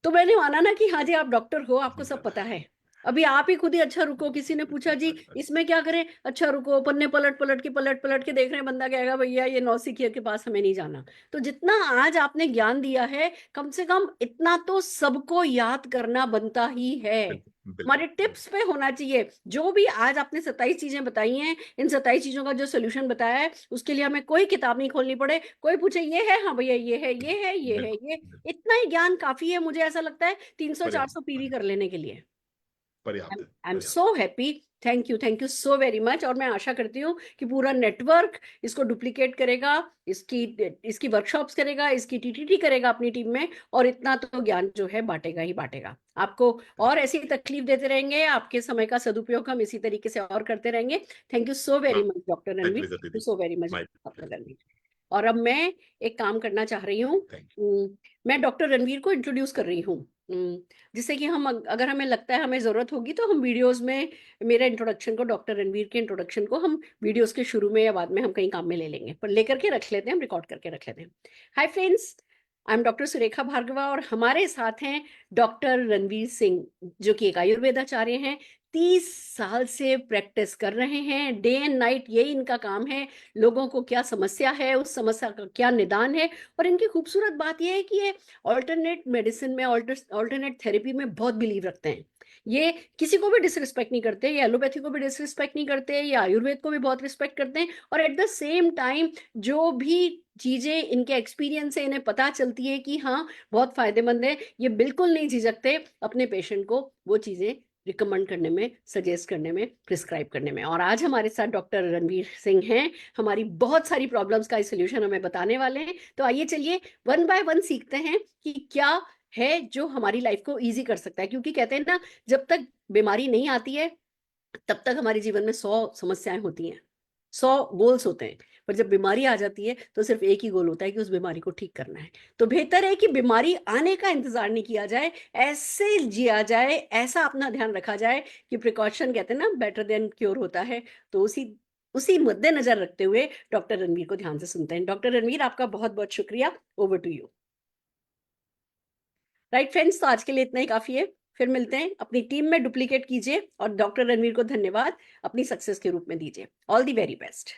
तो मैंने माना ना कि हाँ जी आप डॉक्टर हो, आपको जी सब सर। पता है। अभी आप ही खुद ही अच्छा रुको, किसी ने पूछा जी इसमें क्या करें, अच्छा रुको, पन्ने पलट पलट के देख रहे हैं, बंदा कहेगा भैया ये नौसिखिया के पास हमें नहीं जाना। तो जितना आज आपने ज्ञान दिया है, कम से कम इतना तो सबको याद करना बनता ही है। हमारे टिप्स पे होना चाहिए। जो भी आज आपने 27 चीजें बताई हैं, इन 27 चीजों का जो सोल्यूशन बताया है, उसके लिए हमें कोई किताब नहीं खोलनी पड़े, कोई पूछे ये है, हाँ भैया ये है, ये है, ये है, ये, इतना ही ज्ञान काफी है। मुझे ऐसा लगता है 300-400 पीवी कर लेने के लिए। पर्याप्त है। I am so happy, thank you so very much. और मैं आशा करती हूँ कि पूरा नेटवर्क इसको डुप्लीकेट करेगा, इसकी वर्कशॉप्स करेगा, इसकी टीटीटी करेगा अपनी टीम में, और इतना तो ज्ञान जो है बांटेगा ही बांटेगा आपको। और ऐसी तकलीफ देते रहेंगे, आपके समय का सदुपयोग हम इसी तरीके से और करते रहेंगे। Thank you so very much doctor Ranveer, thank you so very much doctor Ranveer. और अब मैं एक काम करना चाह रही हूँ, मैं डॉक्टर रणवीर को इंट्रोड्यूस कर रही हूँ, जिससे कि हम, अगर हमें लगता है हमें जरूरत होगी तो हम वीडियोस में मेरे इंट्रोडक्शन को, डॉक्टर रणवीर के इंट्रोडक्शन को हम वीडियोस के शुरू में या बाद में हम कहीं काम में ले लेंगे, पर लेकर के रख लेते हैं, हम रिकॉर्ड करके रख लेते हैं। Hi friends, I am doctor Surekha Bhargava और हमारे साथ हैं डॉक्टर रणवीर सिंह, जो कि एक आयुर्वेदाचार्य हैं। 30 साल से प्रैक्टिस कर रहे हैं, डे एंड नाइट यही इनका काम है। लोगों को क्या समस्या है, उस समस्या का क्या निदान है। और इनकी खूबसूरत बात यह है कि ये ऑल्टरनेट मेडिसिन में, ऑल्टरनेट थेरेपी में बहुत बिलीव रखते हैं। ये किसी को भी डिसरिस्पेक्ट नहीं करते, ये एलोपैथी को भी डिसरिस्पेक्ट नहीं करते, ये आयुर्वेद को भी बहुत रिस्पेक्ट करते हैं। और एट द सेम टाइम जो भी चीजें इनके एक्सपीरियंस से इन्हें पता चलती है कि हाँ बहुत फायदेमंद है, ये बिल्कुल नहीं झिझकते अपने पेशेंट को वो चीजें रिकमेंड करने में, सजेस्ट करने में, प्रिस्क्राइब करने में। और आज हमारे साथ डॉक्टर रणवीर सिंह हैं, हमारी बहुत सारी प्रॉब्लम्स का सोल्यूशन हमें बताने वाले हैं। तो आइए चलिए वन बाय वन सीखते हैं कि क्या है जो हमारी लाइफ को इजी कर सकता है। क्योंकि कहते हैं ना, जब तक बीमारी नहीं आती है तब तक हमारे जीवन में 100 समस्याएं होती हैं, 100 गोल्स होते हैं, पर जब बीमारी आ जाती है तो सिर्फ एक ही गोल होता है कि उस बीमारी को ठीक करना है। तो बेहतर है कि बीमारी आने का इंतजार नहीं किया जाए, ऐसे जिया जाए, ऐसा अपना ध्यान रखा जाए कि प्रिकॉशन, कहते हैं ना, बेटर देन क्योर होता है। तो उसी मद्देनजर रखते हुए डॉक्टर रणवीर को ध्यान से सुनते हैं। डॉक्टर रणवीर, आपका बहुत बहुत शुक्रिया, over to you. Right friends, तो आज के लिए इतना ही काफी है, फिर मिलते हैं। अपनी टीम में डुप्लीकेट कीजिए और डॉक्टर रणवीर को धन्यवाद अपनी सक्सेस के रूप में दीजिए। All the very best.